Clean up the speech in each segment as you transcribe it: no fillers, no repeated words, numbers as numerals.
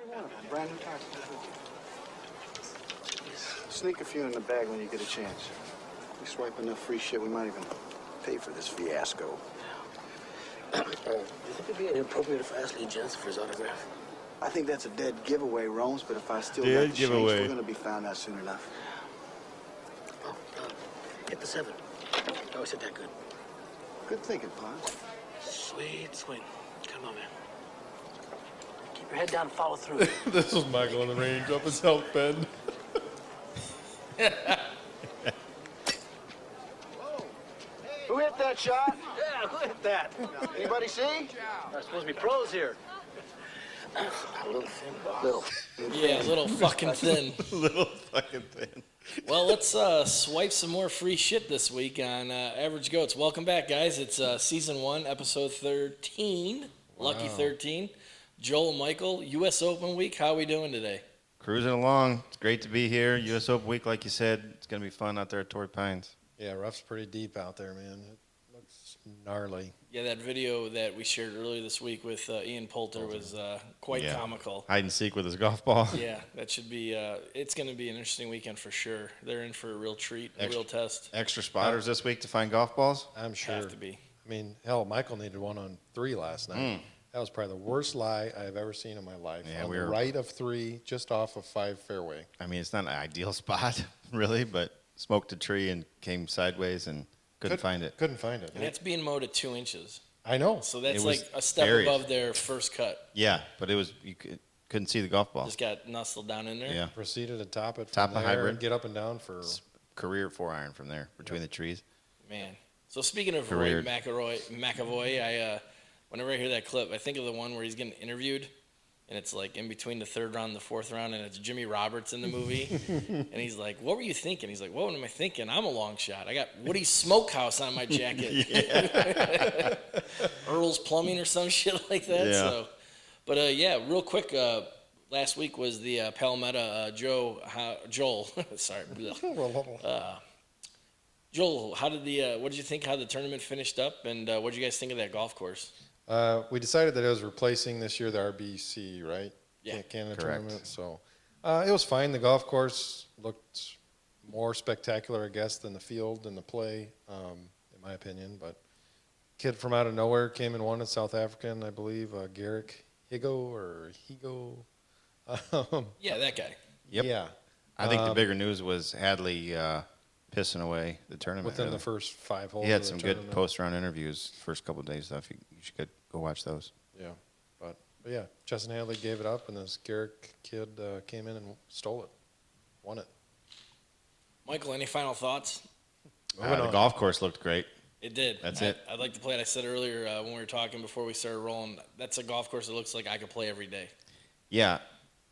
Wonderful. Brand new tires. Sneak a few in the bag when you get a chance. We swipe enough free shit, we might even pay for this fiasco. Do you think it'd be inappropriate if I asked Lee Jensen for his autograph? I think that's a dead giveaway, Romes, but if I still got Dead the giveaway. change, we're gonna be found out soon enough. Oh, hit the 7. I always hit that good. Good thinking, Pons. Sweet swing. Come on, man. Keep your head down and follow through. This was Michael in the range up his health bend. Who hit that shot? Yeah, who hit that? Anybody see? We're supposed to be pros here. A little thin. Little. Yeah, a little fucking thin. Little fucking thing. Well, let's swipe some more free shit this week on Average Goats. Welcome back, guys. It's Season 1, Episode 13. Wow. Lucky 13. Joel and Michael, U.S. Open week. How are we doing today? Cruising along. It's great to be here. U.S. Open week, like you said. It's going to be fun out there at Torrey Pines. Yeah, rough's pretty deep out there, man. It looks gnarly. Yeah, that video that we shared earlier this week with Ian Poulter was quite comical. Hide and seek with his golf ball. Yeah, that should be, it's going to be an interesting weekend for sure. They're in for a real treat, a real test. Extra spotters this week to find golf balls? I'm sure. Have to be. I mean, hell, Michael needed one on 3 last night. That was probably the worst lie I've ever seen in my life. Yeah, on we the were right of 3, just off of 5 fairway. I mean, it's not an ideal spot, really, but smoked a tree and came sideways and couldn't find it. Couldn't find it. And that's being mowed at 2 inches. I know. So that's It was like a step buried. above their first cut. Yeah, but it was couldn't see the golf ball. Just got nestled down in there. Yeah, Proceeded to top it Top from of there hybrid. and get up and down for... career 4-iron from there between the trees. Man. So speaking of Career. Roy McAvoy, I whenever I hear that clip, I think of the one where he's getting interviewed, and it's like in between the 3rd round and the 4th round, and it's Jimmy Roberts in the movie, and he's like, "What were you thinking?" He's like, "What am I thinking? I'm a long shot. I got Woody's Smokehouse on my jacket, Earl's Plumbing or some shit like that." Yeah. So, but yeah, real quick. Last week was the Palmetto Joel. Sorry. Joel, how did what did you think how the tournament finished up, and what did you guys think of that golf course? we decided that it was replacing this year the RBC, right? Yeah, Canada correct. tournament. So it was fine. The golf course looked more spectacular, I guess, than the field and the play, in my opinion. But kid from out of nowhere came and won it, South African, I believe, Garrick Higo. Yeah, that guy. Yep. Yeah. I think the bigger news was Hadley pissing away the tournament. Within really. the first 5 holes. He had of the some good tournament. post-round interviews first couple of days. Stuff. You should go watch those. Yeah. But yeah, Chesson Hadley gave it up, and this Garrick kid came in and stole it. Won it. Michael, any final thoughts? The golf course looked great. It did. That's it. I'd like to play it. I said earlier when we were talking before we started rolling, that's a golf course that looks like I could play every day. Yeah,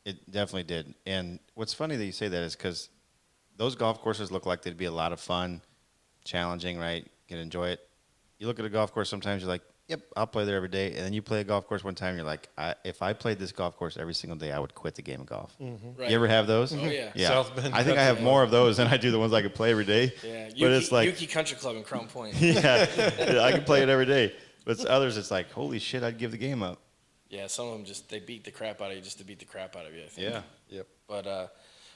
it definitely did. And what's funny that you say that is because those golf courses look like they'd be a lot of fun, challenging, right? You can enjoy it. You look at a golf course, sometimes you're like, yep, I'll play there every day. And then you play a golf course one time, you're like, if I played this golf course every single day, I would quit the game of golf. Mm-hmm. Right. You ever have those? Oh, yeah. Yeah. South Bend I think I have more of those than I do the ones I could play every day. Yeah, But it's like, Yuki Country Club in Crown Point. yeah, I can play it every day. But others, it's like, holy shit, I'd give the game up. Yeah, some of them they beat the crap out of you just to beat the crap out of you, I think. Yeah. Yep. But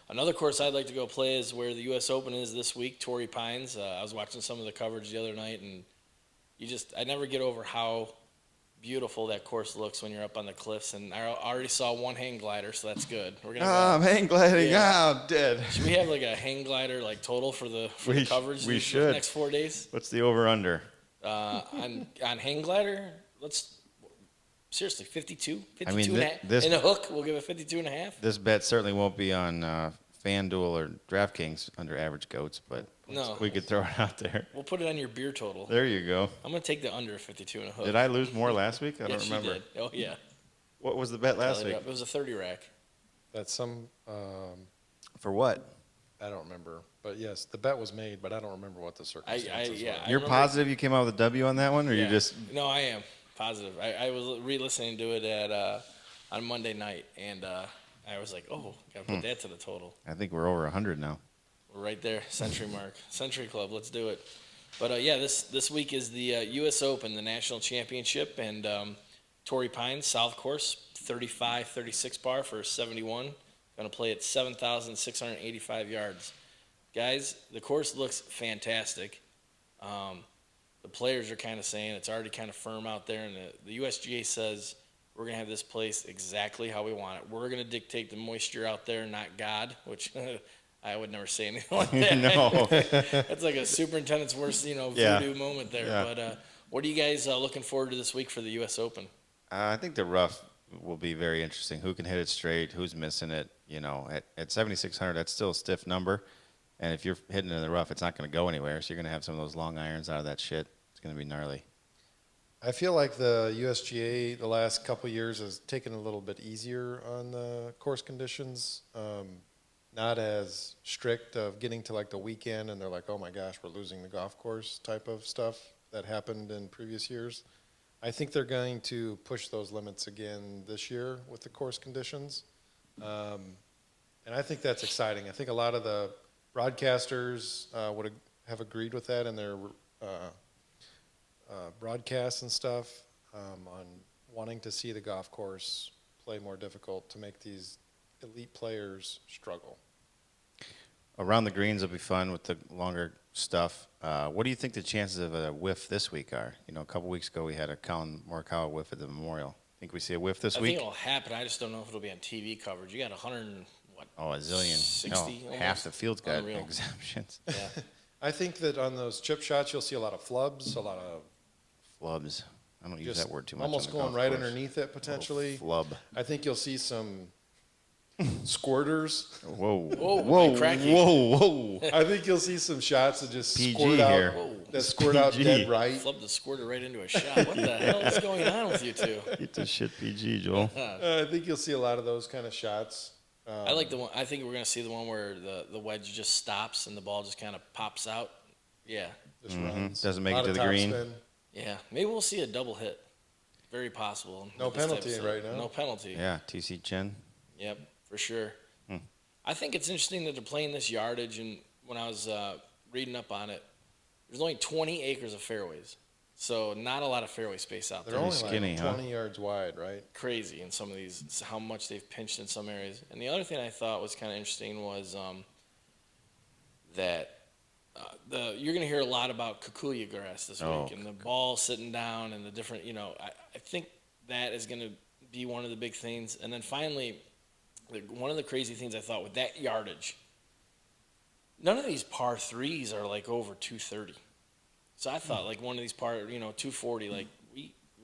another course I'd like to go play is where the U.S. Open is this week, Torrey Pines. I was watching some of the coverage the other night, and I never get over how beautiful that course looks when you're up on the cliffs. And I already saw one hang glider, so that's good. We're gonna I'm hang gliding. Yeah. I'm dead. Should we have like a hang glider like total for the coverage? We these should. next 4 days. What's the over-under? On hang glider, let's seriously 52, 52 I mean, and a half. this- In a hook, we'll give it 52 and a half. This bet certainly won't be on FanDuel or DraftKings under average goats, but No. we could throw it out there. We'll put it on your beer total. There you go. I'm gonna take the under 52 and a hook. Did I lose more last week? I don't Yes, you remember. did. Oh yeah. What was the bet last Tally it week? up. It was a 30 rack. That's some, For what? I don't remember. But yes, the bet was made, but I don't remember what the circumstances yeah. were. I You're remember- positive you came out with a W on that one, or Yeah. you just? No, I am positive. I was re-listening to it at on Monday night, and I was like, oh, gotta put that to the total. I think we're over 100 now. We're right there, Century Mark, Century Club. Let's do it. But yeah, this week is the U.S. Open, the national championship, and Torrey Pines, South Course, 35, 36 par for 71. Going to play at 7,685 yards. Guys, the course looks fantastic. The players are kind of saying it's already kind of firm out there, and the USGA says we're going to have this place exactly how we want it. We're going to dictate the moisture out there, not God, which I would never say anything like that. No. That's like a superintendent's worst, voodoo moment there. Yeah. But what are you guys looking forward to this week for the U.S. Open? I think the rough will be very interesting. Who can hit it straight? Who's missing it? At 7,600, that's still a stiff number. And if you're hitting it in the rough, it's not going to go anywhere. So you're going to have some of those long irons out of that shit. It's going to be gnarly. I feel like the USGA the last couple of years has taken a little bit easier on the course conditions. Not as strict of getting to like the weekend and they're like, oh my gosh, we're losing the golf course type of stuff that happened in previous years. I think they're going to push those limits again this year with the course conditions. And I think that's exciting. I think a lot of the broadcasters would have agreed with that in their broadcasts and stuff on wanting to see the golf course play more difficult to make these elite players struggle. Around the greens will be fun with the longer stuff. What do you think the chances of a whiff this week are? A couple weeks ago we had a Colin Morikawa whiff at the Memorial. Think we see a whiff this I week? think it'll happen. I just don't know if it'll be on TV coverage. You got 100 and what? Oh, a zillion. 60 Hell, half the field's got Unreal. exemptions. Yeah. I think that on those chip shots you'll see a lot of flubs, a lot of Flubs. I don't use just that word too much. almost on the going golf right course. underneath it potentially. Flub. I think you'll see some squirters. Whoa. Whoa, Whoa. cracking. Whoa. I think you'll see some shots that just PG squirt out. here. Whoa. That squirt out PG. dead right. Flub the squirter right into a shot. What the hell is going on with you two? Get this shit PG, Joel. I think you'll see a lot of those kind of shots. I like the one. I think we're gonna see the one where the wedge just stops and the ball just kind of pops out. Yeah, Just runs. Doesn't make A lot it of to the green. topspin. yeah. Maybe we'll see a double hit. Very possible. No with this type of penalty stuff. right now. No penalty. Yeah, TC Chen. Yep, for sure. I think it's interesting that they're playing this yardage, and when I was reading up on it, there's only 20 acres of fairways, so not a lot of fairway space out They're there. only skinny, like huh? 20 yards wide, right? Crazy in some of these, it's how much they've pinched in some areas. And the other thing I thought was kind of interesting was that you're going to hear a lot about Kikuyu grass this Oh, week, and the ball sitting down and the different, I think that is going to be one of the big things. And then finally, one of the crazy things I thought with that yardage, none of these par threes are like over 230. So I thought like one of these par, 240, like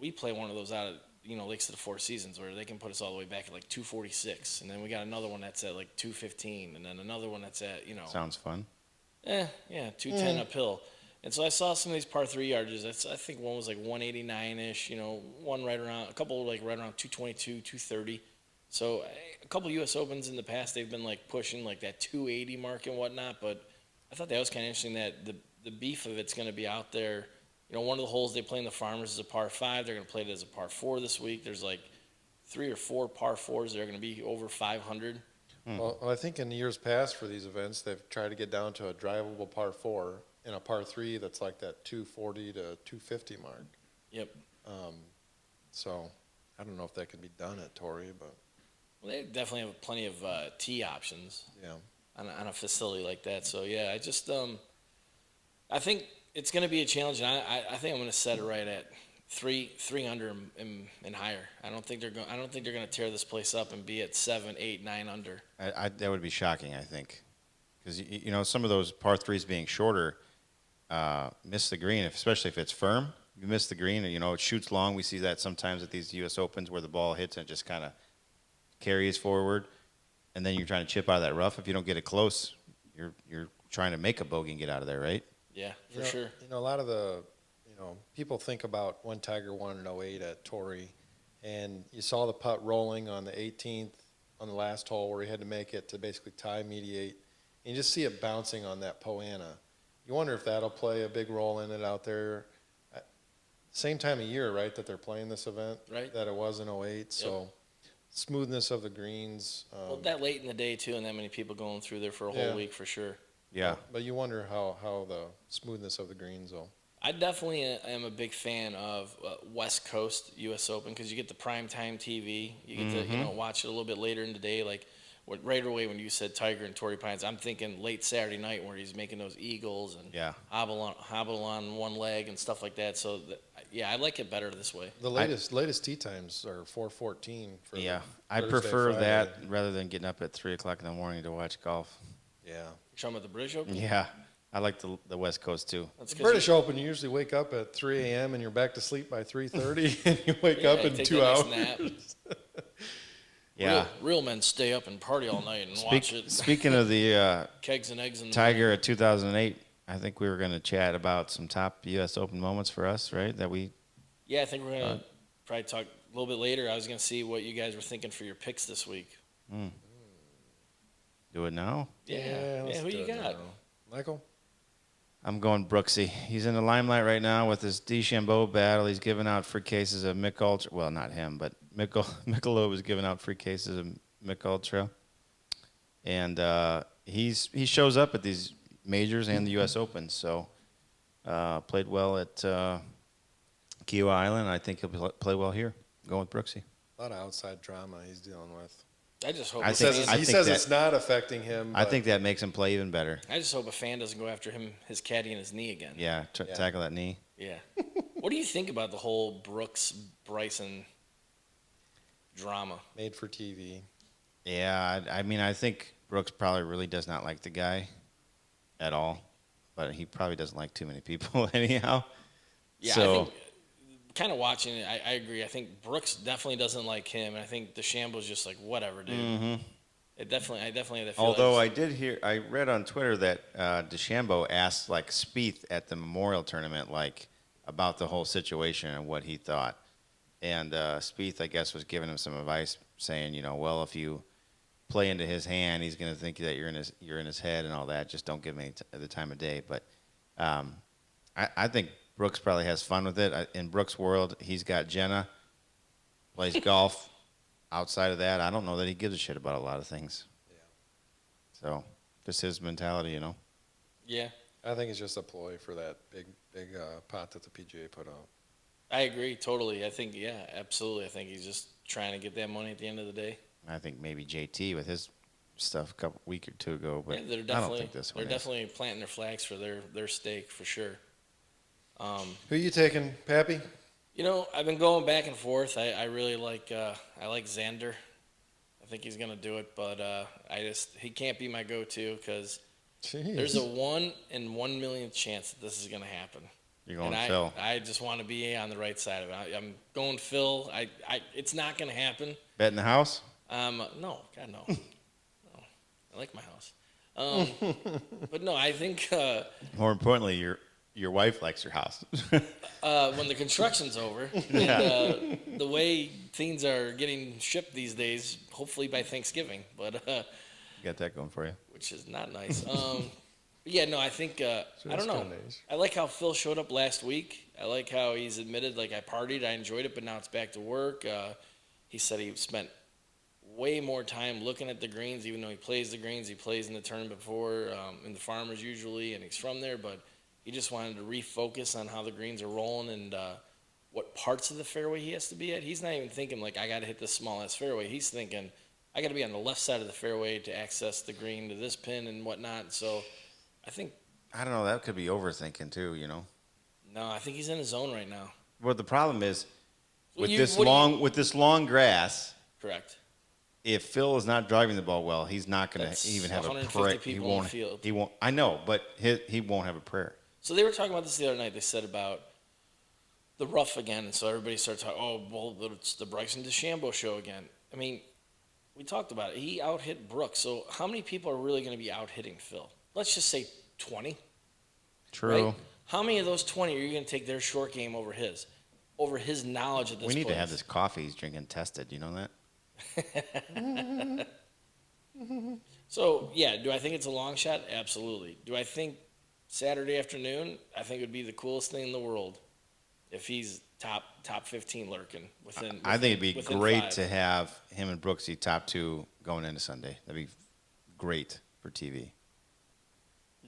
we play one of those out at, Lakes of the Four Seasons where they can put us all the way back at like 246. And then we got another one that's at like 215. And then another one that's at, Sounds fun. 210 uphill. And so I saw some of these par three yardages. I think one was like 189-ish, one right around, a couple like right around 222, 230. So a couple U.S. Opens in the past, they've been like pushing like that 280 mark and whatnot. But I thought that was kind of interesting that the beef of it's going to be out there. One of the holes they play in the Farmers is a par 5. They're going to play it as a par 4 this week. There's like 3 or 4 par 4s that are going to be over 500. Well, I think in years past for these events, they've tried to get down to a drivable par 4 and a par 3 that's like that 240 to 250 mark. Yep. So I don't know if that can be done at Torrey, but Well, they definitely have plenty of tee options. yeah. On a facility like that. So yeah, I just I think it's going to be a challenge, and I think I'm going to set it right at three under and higher. I don't think they're going to tear this place up and be at 7, 8, 9 under. That would be shocking, I think, because some of those par threes being shorter miss the green, especially if it's firm. You miss the green, and it shoots long. We see that sometimes at these U.S. Opens where the ball hits and it just kind of carries forward, and then you're trying to chip out of that rough. If you don't get it close, you're trying to make a bogey and get out of there, right? Yeah, for sure. A lot of the, people think about when Tiger won in '08 at Torrey, and you saw the putt rolling on the 18th on the last hole where he had to make it to basically tie mediate, and you just see it bouncing on that Poana. You wonder if that'll play a big role in it out there. Same time of year, right, that they're playing this event, Right. that it was in '08, so smoothness of the greens. Well, that late in the day too, and that many people going through there for a whole Yeah. week for sure. Yeah. But you wonder how the smoothness of the greens will I definitely am a big fan of West Coast U.S. Open because you get the primetime TV. You get to watch it a little bit later in the day. Like right away when you said Tiger and Torrey Pines, I'm thinking late Saturday night where he's making those eagles and hobble on one leg and stuff like that. So yeah, I like it better this way. The latest tee times are 4:14 for I Thursday, prefer Friday. that rather than getting up at 3:00 in the morning to watch golf. Yeah. You're talking about the British Open? Yeah, I like the West Coast too. That's The 'cause British Open, you usually wake up at 3 a.m. and you're back to sleep by 3:30, and you wake up you in take 2 that hours. nice nap. Yeah. Real men stay up and party all night and watch it. Speaking of the Kegs and eggs in the Tiger at 2008, I think we were going to chat about some top U.S. Open moments for us, right? Yeah, I think we're going to probably talk a little bit later. I was going to see what you guys were thinking for your picks this week. Do it now. Yeah, let's who do you it got? now. Michael? I'm going Brooksy. He's in the limelight right now with his DeChambeau battle. He's giving out free cases of Mick Ultra. Well, not him, but Michelob is giving out free cases of Mick Ultra. And he shows up at these majors and the U.S. Open. So played well at Kiowa Island. I think he'll play well here. Going with Brooksy. A lot of outside drama he's dealing with. I just hope I a think- fan- He think says that- it's not affecting him. I but think that makes him play even better. I just hope a fan doesn't go after his caddy and his knee again. Yeah, tackle that knee. Yeah. What do you think about the whole Brooks Bryson drama? made for TV. Yeah, I mean, I think Brooks probably really does not like the guy at all, but he probably doesn't like too many people anyhow. Yeah, So- I think kind of watching it, I agree. I think Brooks definitely doesn't like him, and I think DeChambeau's just like, whatever, dude. I definitely have that feeling. Although I read on Twitter that DeChambeau asked like Spieth at the Memorial Tournament like about the whole situation and what he thought, and Spieth I guess was giving him some advice, saying, well, if you play into his hand, he's going to think that you're in his head and all that. Just don't give him the time of day. But I think Brooks probably has fun with it. In Brooks' world, he's got Jenna, plays golf. Outside of that, I don't know that he gives a shit about a lot of things. Yeah. So, just his mentality, Yeah, I think it's just a ploy for that big pot that the PGA put out. I agree totally. I think, yeah, absolutely. I think he's just trying to get that money at the end of the day. I think maybe JT with his stuff a week or two ago, but Yeah, I don't think this one they're is. definitely planting their flags for their stake for sure. Who you taking, Pappy? I've been going back and forth. I really like Xander. I think he's gonna do it, but he can't be my go-to because there's a 1 in 1 million chance that this is gonna happen. You're going And Phil. I just want to be on the right side of it. I'm going Phil. It's not gonna happen. Bet in the house? No, God no. No, I like my house. But no, I think More importantly, your wife likes your house. when the construction's over, and, the way things are getting shipped these days, hopefully by Thanksgiving, but Got that going for you. which is not nice. But yeah, no, I think I don't know. kinda nice. I like how Phil showed up last week. I like how he's admitted, like, I partied, I enjoyed it, but now it's back to work. He said he spent way more time looking at the greens, even though he plays the greens. He plays in the tournament before, in the Farmers usually, and he's from there, but he just wanted to refocus on how the greens are rolling and what parts of the fairway he has to be at. He's not even thinking, like, I got to hit this small-ass fairway. He's thinking, I got to be on the left side of the fairway to access the green to this pin and whatnot. So I think, I don't know. That could be overthinking too. no, I think he's in his zone right now. Well, the problem is with You- this what do you- with this long grass. Correct. If Phil is not driving the ball well, he's not going That's to even have a 150 prayer. He people in the won't. field. He won't. I know, but he won't have a prayer. So they were talking about this the other night. They said about the rough again, and so everybody started talking, oh, well, it's the Bryson DeChambeau show again. I mean, we talked about it. He out-hit Brooks. So how many people are really going to be out-hitting Phil? Let's just say 20. True. Right? How many of those 20 are you going to take their short game over his knowledge at this We need to place? have this coffee he's drinking tested. You know that? So, yeah, do I think it's a long shot? Absolutely. Do I think Saturday afternoon, I think it would be the coolest thing in the world if he's top 15 lurking within. I think it'd be within great 5. to have him and Brooksy top two going into Sunday. That'd be great for TV.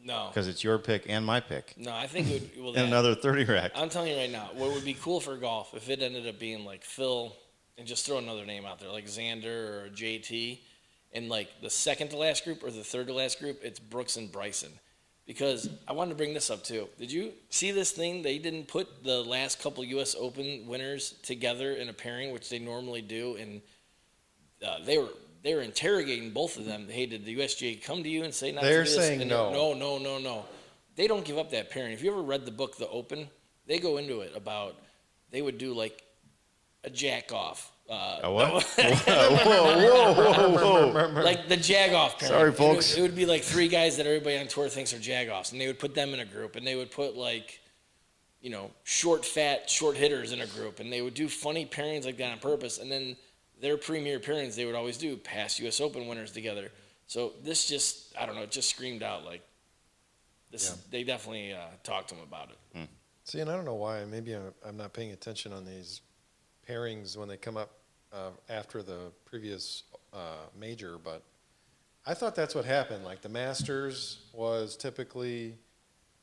No. Because it's your pick and my pick. No, I think it would. Well, And that, another 30 rack. I'm telling you right now, what would be cool for golf if it ended up being like Phil, and just throw another name out there, like Xander or JT, and like the second to last group or the third to last group, it's Brooks and Bryson. Because I wanted to bring this up too. Did you see this thing? They didn't put the last couple U.S. Open winners together in a pairing, which they normally do, and they were interrogating both of them. Hey, did the USGA come to you and say not They're to do this? saying And no. No. They don't give up that pairing. If you ever read the book The Open, they go into it about they would do like a jack off. A what? Whoa. Like the jag-off pairing. Sorry, folks. It would be like three guys that everybody on tour thinks are jag-offs, and they would put them in a group, and they would put like, short, fat, short hitters in a group, and they would do funny pairings like that on purpose, and then their premier pairings they would always do past U.S. Open winners together. So this just, I don't know, it just screamed out like this. Yeah. They definitely talked to him about it. See, and I don't know why. Maybe I'm not paying attention on these pairings when they come up after the previous major, but I thought that's what happened. Like the Masters was typically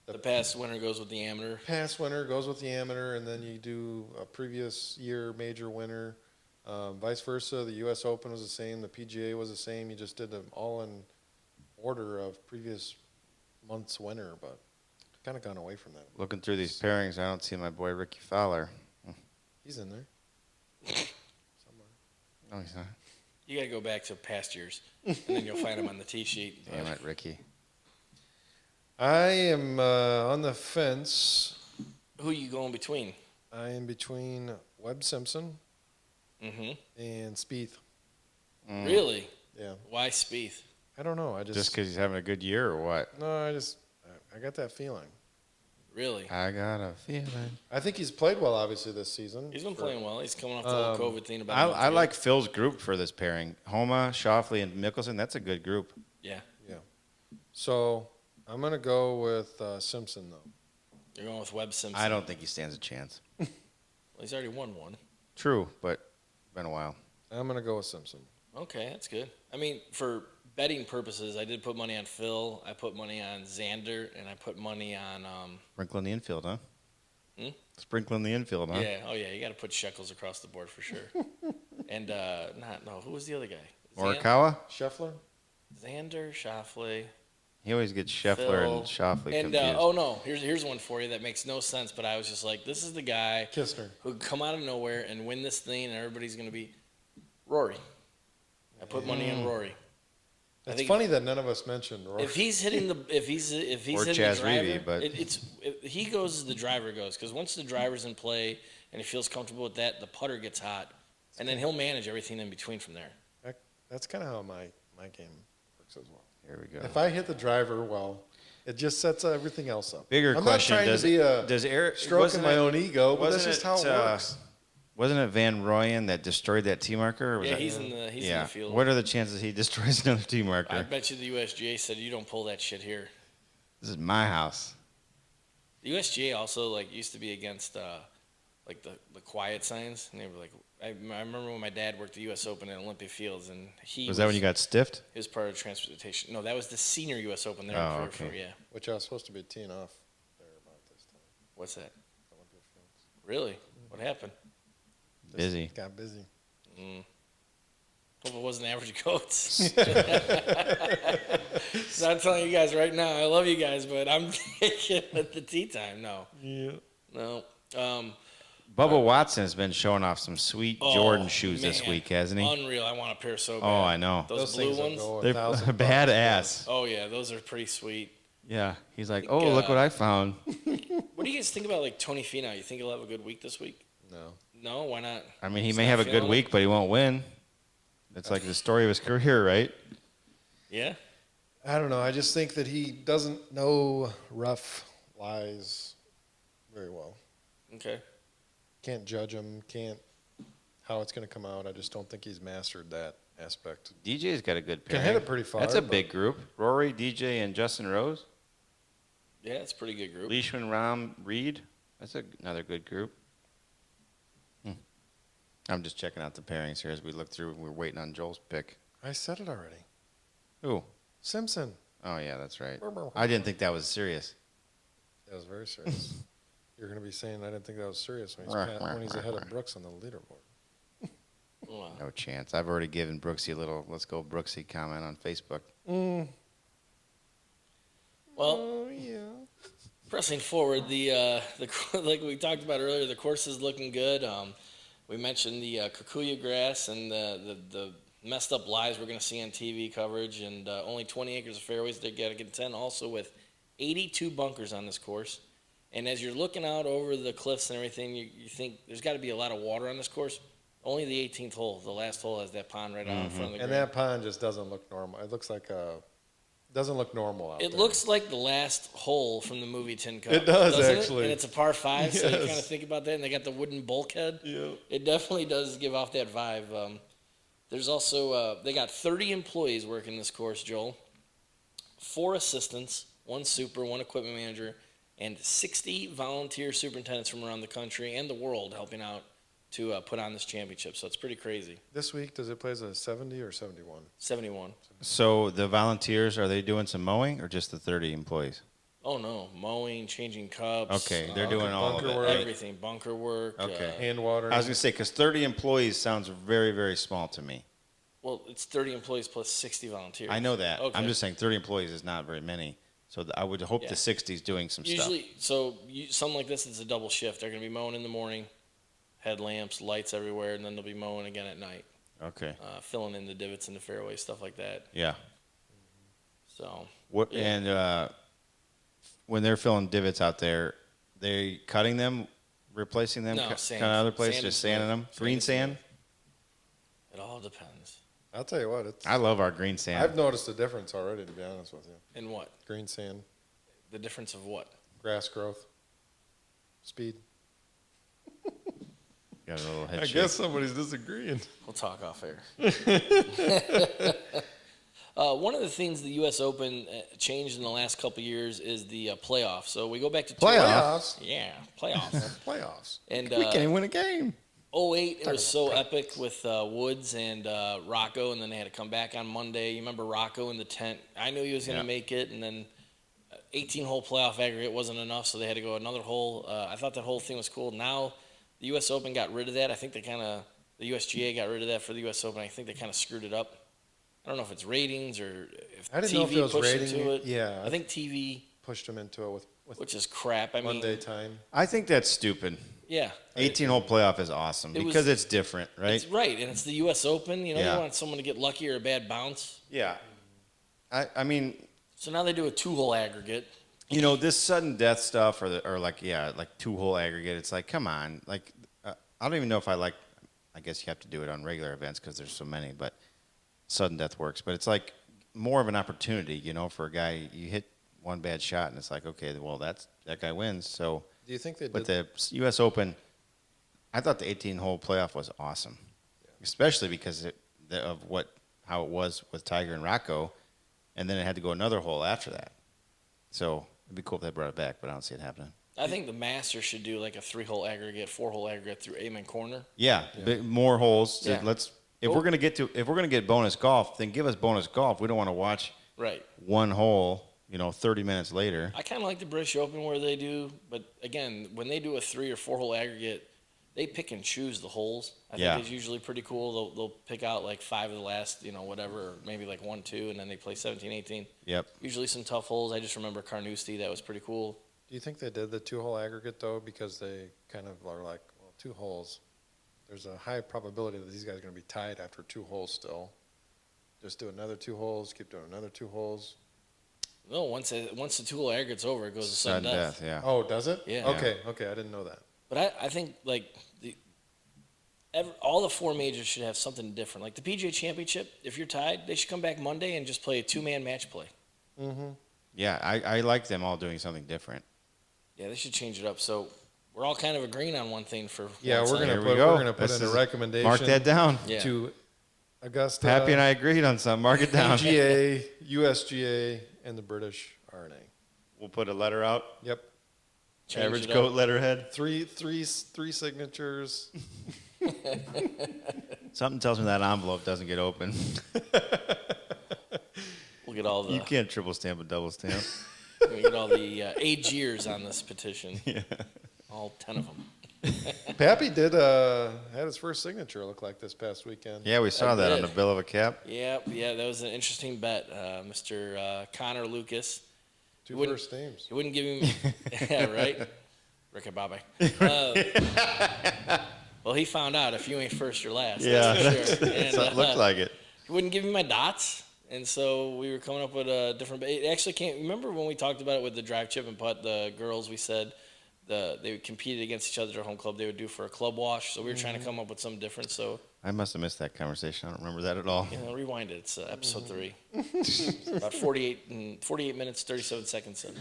The past winner goes with the amateur. past winner goes with the amateur, and then you do a previous year major winner. Vice versa, the U.S. Open was the same, the PGA was the same. You just did them all in order of previous month's winner, but kind of gone away from that. Looking through these pairings, I don't see my boy Ricky Fowler. He's in there somewhere. No, he's not. You got to go back to past years, and then you'll find him on the tee sheet. Damn it, Ricky. I am on the fence. Who you going between? I am between Webb Simpson Mm-hmm. and Spieth. Really? Yeah, Why Spieth? I don't know. I Just because he's having a good year or what? no, I got that feeling. Really? I got a feeling. I think he's played well, obviously, this season. He's been playing well. He's coming off the whole COVID thing. About a month I ago. like Phil's group for this pairing. Homa, Shoffley, and Mickelson. That's a good group. Yeah. So I'm gonna go with Simpson though. You're going with Webb Simpson. I don't think he stands a chance. Well, he's already won one. True, but been a while. I'm gonna go with Simpson. Okay, that's good. I mean, for betting purposes, I did put money on Phil. I put money on Xander, and I put money on. Sprinkling the infield, huh? Hmm? Sprinkling the infield, huh? Yeah. Oh yeah. You got to put shekels across the board for sure. And who was the other guy? Morikawa? Scheffler. Xander, Shoffley. He always gets Scheffler Phil, and Shoffley And confused. here's one for you that makes no sense, but I was just like, this is the guy Kistner. who could come out of nowhere and win this thing, and everybody's gonna be Rory. I put money on Rory. I It's think funny that none of us mentioned Rory. if he's hitting the if he's Or hitting Chaz the driver, Reavie, but- he goes as the driver goes, because once the driver's in play and he feels comfortable with that, the putter gets hot, and then he'll manage everything in between from there. That's kind of how my game works as well. Here we go. If I hit the driver well, it just sets everything else up. Bigger I'm question: not trying Does to be does Eric stroking wasn't my it- own ego, but that's wasn't just how it it, works. Wasn't it Van Rooyen that destroyed that tee marker? Or was Yeah, that, he's in the field. What are the chances he destroys another tee I marker? bet you the USGA said you don't pull that shit here. This is my house. The USGA also used to be against the quiet signs, and they were like, I remember when my dad worked the U.S. Open at Olympia Fields, and he Was that when you got stiffed? He was part of transportation. No, that was the senior U.S. Open there. Oh, for, okay. yeah. Which I was supposed to be teeing off there about this time. What's that? Olympia Fields. Really? What happened? Just Busy. Got busy. Hope it wasn't average goats. So I'm telling you guys right now, I love you guys, but I'm taking at the tea time. No. Yeah. No. Bubba Watson has been showing off some sweet Jordan Oh, shoes this man. week, hasn't he? Unreal. I want a pair so bad. Oh, I know. Those Those blue things will ones. go They're $1,000 badass. Oh, yeah. Those are pretty sweet. Yeah, he's like, think, oh, look what I found. What do you guys think about Tony Finau? You think he'll have a good week this week? No. No? Why not? I mean, he He's may not have a good feeling it? week, but he won't win. That's like the story of his career, right? Yeah? I don't know. I just think that he doesn't know rough lies very well. Okay. Can't judge him. Can't how it's going to come out. I just don't think he's mastered that aspect. DJ's got a good Can pairing. hit it pretty far. That's a but big group. Rory, DJ, and Justin Rose. Yeah, it's a pretty good group. Leishman, Rahm, Reed. That's another good group. I'm just checking out the pairings here as we look through. We're waiting on Joel's pick. I said it already. Who? Simpson. Oh yeah, that's right. I didn't think that was serious. That was very serious. You're going to be saying I didn't think that was serious when he's ahead of Brooks on the leaderboard. Wow. No chance. I've already given Brooksy a little "Let's go Brooksy" comment on Facebook. Well, Oh yeah. pressing forward, the like we talked about earlier, the course is looking good. We mentioned the Kikuyu grass and the messed up lies we're going to see on TV coverage, and only 20 acres of fairways. They got to contend also with 82 bunkers on this course. And as you're looking out over the cliffs and everything, you think there's got to be a lot of water on this course. Only the 18th hole, the last hole, has that pond right out in front of the And green. that pond just doesn't look normal. It looks like doesn't look normal out there. It looks like the last hole from the movie Tin Cup. It does, doesn't actually. And it's a par 5, so you Yes. kind of think about that. And they got the wooden bulkhead. Yeah. It definitely does give off that vibe. There's also they got 30 employees working this course, Joel. 4 assistants, 1 super, 1 equipment manager, and 60 volunteer superintendents from around the country and the world helping out to put on this championship. So it's pretty crazy. This week, does it play as a 70 or 71? 71. So the volunteers, are they doing some mowing or just the 30 employees? Oh no, mowing, changing cups. Okay, they're doing all of bunker it. work. right? everything, bunker work. Okay. Hand water. I was gonna say because 30 employees sounds very, very small to me. Well, it's 30 employees plus 60 volunteers. I know that. Okay. I'm just saying 30 employees is not very many. So I would hope Yeah. the 60's doing some stuff. Usually, so something like this is a double shift. They're going to be mowing in the morning, headlamps, lights everywhere, and then they'll be mowing again at night, Okay. filling in the divots in the fairway, stuff like that. Yeah. So What Yeah. and when they're filling divots out there, they cutting them, replacing them, No, kind sand. of other place, Sand just and sanding smooth. them. Green sand. it all depends. I'll tell you what. I love our green sand. I've noticed a difference already, to be honest with you. In what? Green sand, The difference of what? grass growth, speed. Got a little head I shake. guess somebody's disagreeing. We'll talk off air. One of the things the U.S. Open changed in the last couple of years is the playoff. So we go back to Playoffs? Yeah, playoffs. Playoffs. And We can't even win a game. 08, it was so epic with Woods and Rocco, and then they had to come back on Monday. You remember Rocco in the tent? I knew he was going to Yeah. make it, and then 18-hole playoff aggregate wasn't enough, so they had to go another hole. I thought that whole thing was cool. Now the U.S. Open got rid of that. I think the USGA got rid of that for the U.S. Open. I think they kind of screwed it up. I don't know if it's ratings or if I didn't TV know if it was pushed rating. into it. Yeah, I think TV, pushed them into it with which is crap. I mean, Monday time. I think that's stupid. yeah. 18-hole playoff is awesome It was- because it's different, right? It's right, and it's the U.S. Open. You know, Yeah. you want someone to get lucky or a bad bounce. Yeah. I mean, So now they do a 2-hole aggregate. you know, this sudden death stuff or like 2-hole aggregate, it's like, come on. Like, I don't even know if I guess you have to do it on regular events because there's so many, but sudden death works. But it's like more of an opportunity, you know, for a guy. You hit one bad shot and it's like, okay, well, that guy wins. So, Do you think they but did? the U.S. Open, I thought the 18-hole playoff was awesome, especially because of how it was with Tiger and Rocco, and then it had to go another hole after that. So it'd be cool if they brought it back, but I don't see it happening. I think the Masters should do like a 3-hole aggregate, 4-hole aggregate through Amen Corner. Yeah, more holes. Yeah. If we're gonna get bonus golf, then give us bonus golf. We don't want to watch Right. one hole, 30 minutes later. I kind of like the British Open where they do, but again, when they do a 3 or 4-hole aggregate, they pick and choose the holes. I Yeah. think it's usually pretty cool. They'll pick out like 5 of the last, whatever, or maybe like 1, 2, and then they play 17, 18. Yep. Usually some tough holes. I just remember Carnoustie. That was pretty cool. Do you think they did the 2-hole aggregate though, because they kind of are like, well, 2 holes. There's a high probability that these guys are going to be tied after 2 holes still. Just do another 2 holes. Keep doing another 2 holes. No, once the 2-hole aggregate's over, it goes to sudden Sudden death. death. Yeah. Oh, does it? Yeah. Okay. Okay. I didn't know that. But I think like all the 4 majors should have something different. Like the PGA Championship, if you're tied, they should come back Monday and just play a 2-man match play. Mm-hmm. Yeah, I like them all doing something different. Yeah, they should change it up. So we're all kind of agreeing on one thing for Yeah, once, we're huh? gonna Here we put go. we're gonna put This in a is- recommendation. Mark that down. Yeah. to Augusta, Pappy and I agreed on something. Mark it down. PGA, USGA, and the British RNA. We'll put a letter out. Yep. Change Average it coat up. letterhead. Three signatures. Something tells me that envelope doesn't get open. get all You the can't triple stamp a double stamp. we get all the age years on this petition. Yeah. All 10 of them. Pappy did had his first signature look like this past weekend. Yeah, we saw I that on did. the bill of a cap. Yeah, that was an interesting bet, Mr. Connor Lucas. Two wouldn't- first names. He wouldn't give him, yeah, right? Ricky Bobby. Well, he found out if you ain't first, you're last. Yeah, That's for sure. So it looked like it. He wouldn't give me my dots, and so we were coming up with a different. It actually can't. Remember when we talked about it with the drive, chip, and putt? The girls, we said they competed against each other at our home club. They would do for a club wash. So we were trying to come up with something different. So I must have missed that conversation. I don't remember that at all. rewind it. It's episode 3. About 48 minutes, 37 seconds in.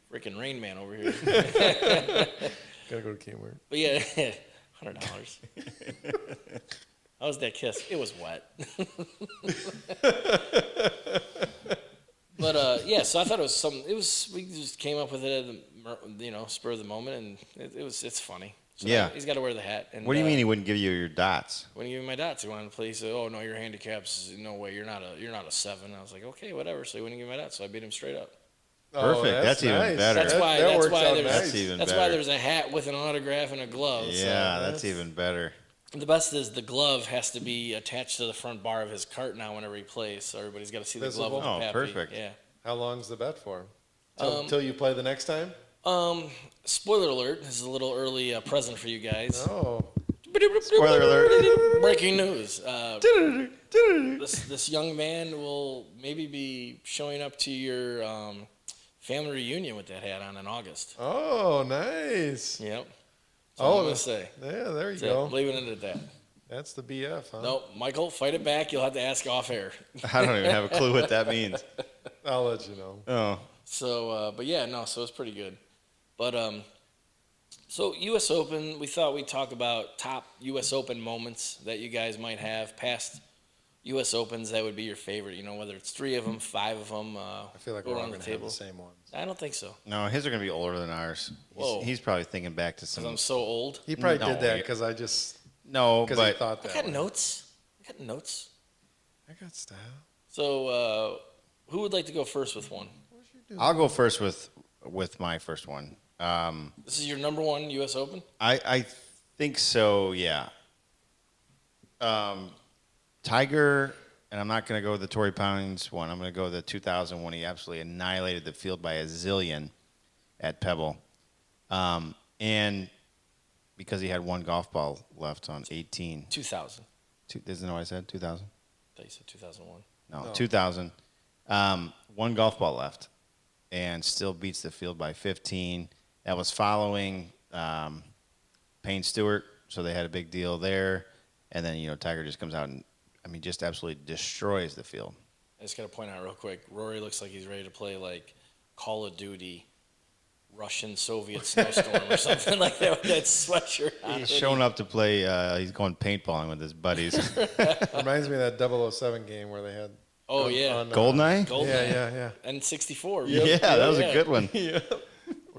Freaking Rain Man over here. Gotta go to Kmart. But yeah, $100. How was that kiss? It was wet. But yeah, so I thought it was something. We just came up with it at the spur of the moment, and it's funny. So Yeah. he's got to wear the hat. And, What do you mean he wouldn't give you your dots? When he gave me my dots, he wanted to play. He said, "Oh no, your handicap's no way. You're not a 7." I was like, "Okay, whatever." So he wouldn't give me my dots, so I beat him straight up. Perfect. That's even nice. better. That's why. That That's works why out there's. nice. That's even That's why better. there's a hat with an autograph and a glove. so Yeah, that's even better. The best is the glove has to be attached to the front bar of his cart now whenever he plays, so everybody's got to see the glove Visible? with Oh, the Pappy. perfect. Yeah. How long's the bet for? Till you play the next time? Spoiler alert. This is a little early present for you guys. Oh. Spoiler alert. Breaking news. This young man will maybe be showing up to your family reunion with that hat on in August. Oh, nice. Yep. That's all I'm Oh, going to say. Yeah, there you That's it. go. Leaving it at that. That's the BF, huh? No, Michael, fight it back. You'll have to ask off air. I don't even have a clue what that means. I'll let you know. Oh, So, but yeah, no, so it's pretty good. But, so U.S. Open, we thought we'd talk about top U.S. Open moments that you guys might have, past U.S. Opens that would be your favorite, whether it's 3 of them, 5 of them. I feel like go we're all around going the to have table. the same ones. I don't think so, no, his are going to be older than ours. Whoa. He's probably thinking back to because some. I'm so old. He probably No, did that yeah. because I just No, he but thought I that. got way. notes. I got style. So, who would like to go first with one? I'll go first with my first one. This is your number 1 U.S. Open? I think so. Yeah. Tiger, and I'm not going to go with the Torrey Pines one. I'm going to go with the 2000 one. He absolutely annihilated the field by a zillion at Pebble, and because he had one golf ball left on 18. 2000. Isn't that what I said? 2000. I thought you said 2001. No, 2000. One golf ball left, and still beats the field by 15. That was following Payne Stewart, so they had a big deal there. And then Tiger just comes out and just absolutely destroys the field. I just got to point out real quick, Rory looks like he's ready to play like Call of Duty, Russian Soviet snowstorm or something like that with that sweatshirt on. He's showing up to play. He's going paintballing with his buddies. Reminds me of that 007 game where they had. Oh, yeah. on, Goldeneye. Goldeneye. Yeah. N64. Yeah, that was a Yeah. good one. Yeah.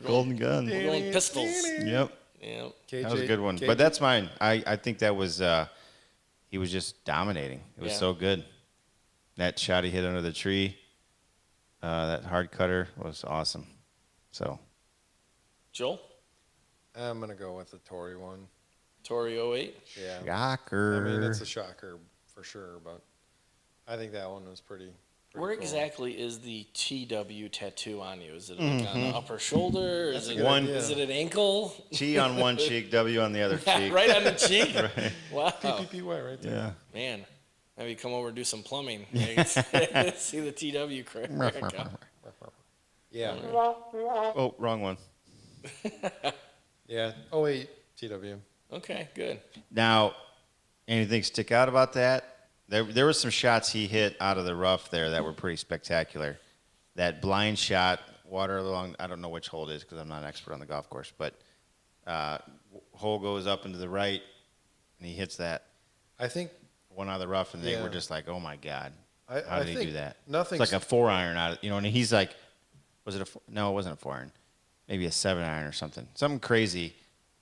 Golden gun. We're going pistols. Yep, Yeah. that was a good one. But that's mine. I think that was he was just dominating. It was Yeah. so good. That shot he hit under the tree, that hard cutter was awesome. So Joel? I'm going to go with the Tory one. Torrey 08? Yeah. shocker. I mean, it's a shocker for sure, but I think that one was pretty Where cool. exactly is the TW tattoo on you? Is it like on the upper shoulder? That's Is a it good One- idea. Is it an ankle? T on one cheek, W on the other cheek. Right on the cheek? Right. Wow. PPPY right there. Yeah. Man, maybe come over and do some plumbing. See the TW crack out. Yeah. Oh, wrong one. Yeah. Oh, wait. TW. Okay, good. Now, anything stick out about that? There were some shots he hit out of the rough there that were pretty spectacular. That blind shot, water along, I don't know which hole it is because I'm not an expert on the golf course, but hole goes up into the right, and he hits that I think one out of the rough, and they Yeah. were just like, oh, my God. I How did he think do that? nothing's- It's like a 4-iron out of, and he's like, was it no, it wasn't a 4-iron. Maybe a 7-iron or something. Something crazy.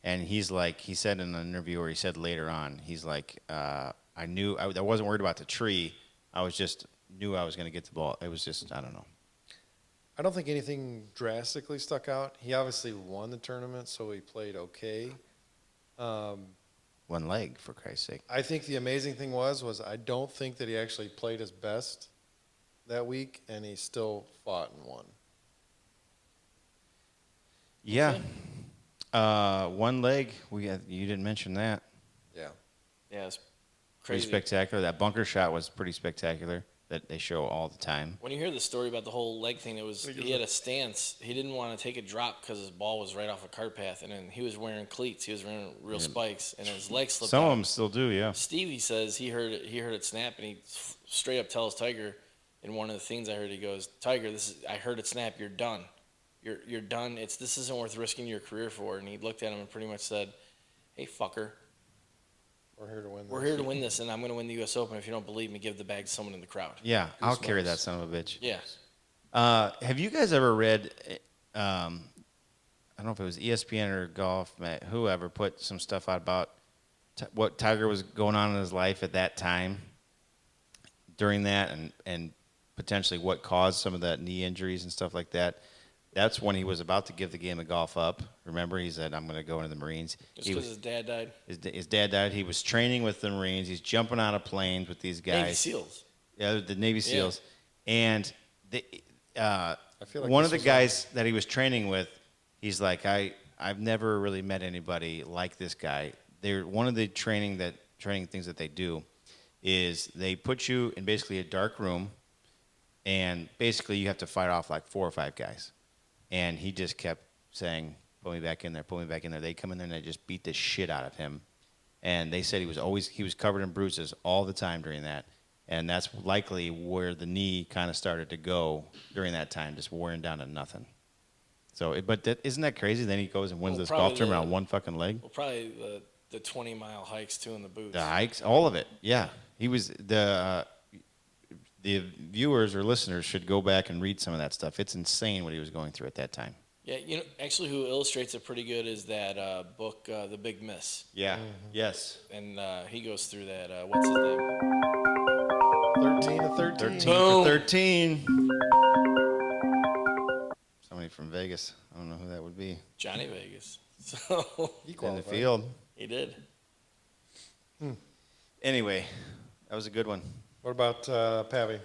And he's like, he said in an interview, or he said later on, he's like, I wasn't worried about the tree. I was just knew I was going to get the ball. It was just, I don't know. I don't think anything drastically stuck out. He obviously won the tournament, so he played okay. One leg, for Christ's sake. I think the amazing thing was I don't think that he actually played his best that week, and he still fought and won. Yeah. One leg. You didn't mention that. Yeah. Yeah, it's Pretty crazy. spectacular. That bunker shot was pretty spectacular that they show all the time. When you hear the story about the whole leg thing, he had a stance. He didn't want to take a drop because his ball was right off a cart path, and then he was wearing cleats. He was wearing real spikes, and his leg slipped Some out. of them still do, yeah. Stevie says he heard it snap, and he straight up tells Tiger in one of the things I heard. He goes, "Tiger, I heard it snap. You're done. You're done. This isn't worth risking your career for." And he looked at him and pretty much said, "Hey, fucker, We're here to win. we're here to win this, and I'm going to win the U.S. Open. If you don't believe me, give the bag to someone in the crowd." Yeah, I'll carry that son of a bitch. Yeah. Have you guys ever read, I don't know if it was ESPN or Golf, whoever put some stuff out about what Tiger was going on in his life at that time during that and potentially what caused some of that knee injuries and stuff like that? That's when he was about to give the game of golf up. Remember, he said, I'm going to go into the Marines. Just because his dad died. His dad died. He was training with the Marines. He's jumping out of planes with these guys. Navy SEALs. Yeah, the Navy SEALs. And I feel like one this of the was guys that he was training with, he's like, I've never really met anybody like this guy. One of the training things that they do is they put you in basically a dark room, and basically you have to fight off like 4 or 5 guys. And he just kept saying, "Put me back in there, put me back in there." They come in there and they just beat the shit out of him. And they said he was covered in bruises all the time during that. And that's likely where the knee kind of started to go during that time, just wearing down to nothing. So, isn't that crazy? Then he goes and wins this golf tournament on one fucking leg. Well, probably the 20-mile hikes too in the boots. The hikes, all of it. Yeah, he was the viewers or listeners should go back and read some of that stuff. It's insane what he was going through at that time. Yeah, actually, who illustrates it pretty good is that book, The Big Miss, Yeah. Yes. and he goes through that. What's his name? 13 to 13. 13 Boom. for 13. Somebody from Vegas. I don't know who that would be. Johnny Vegas. So He In the qualified. field. he did. Anyway, that was a good one. What about Pavi?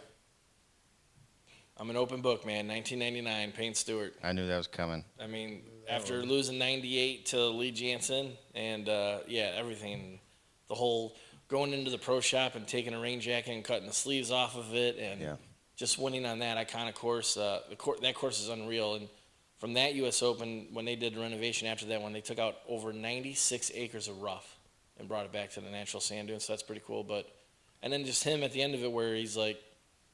I'm an open book, man. 1999, Payne Stewart. I knew that was coming. I mean, after losing 98 to Lee Jansen and, everything, the whole going into the pro shop and taking a rain jacket and cutting the sleeves off of it and Yeah. just winning on that iconic course. That course is unreal. And from that U.S. Open, when they did renovation after that one, they took out over 96 acres of rough and brought it back to the natural sand dunes. So that's pretty cool. And then just him at the end of it where he's like,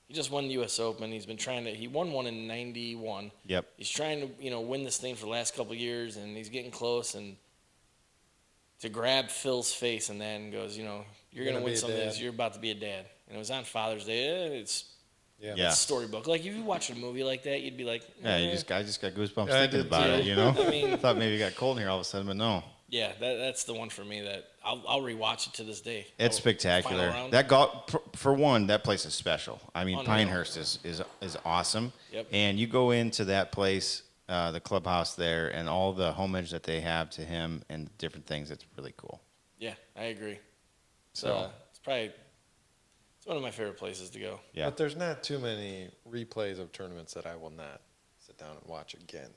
he just won the U.S. Open. He's been he won one in 91. Yep. He's trying to, win this thing for the last couple of years, and he's getting close. And to grab Phil's face and then goes, you're going to be win a some of this. dad. You're about to be a dad. And it was on Father's Day. It's Yeah. storybook. Like, if you watch a movie like that, you'd be like, Yeah, eh. I just got goosebumps Yeah, I thinking did about too. it, you know? I mean- I thought maybe it got cold in here all of a sudden, but no. Yeah, that's the one for me that I'll rewatch it to this day. It's Final spectacular. round. That golf, for one, that place is special. I mean, Unreal. Pinehurst is awesome. Yep. And you go into that place, the clubhouse there, and all the homage that they have to him and different things. It's really cool. Yeah, I agree. So It's one of my favorite places to go. yeah, But there's not too many replays of tournaments that I will not sit down and watch again.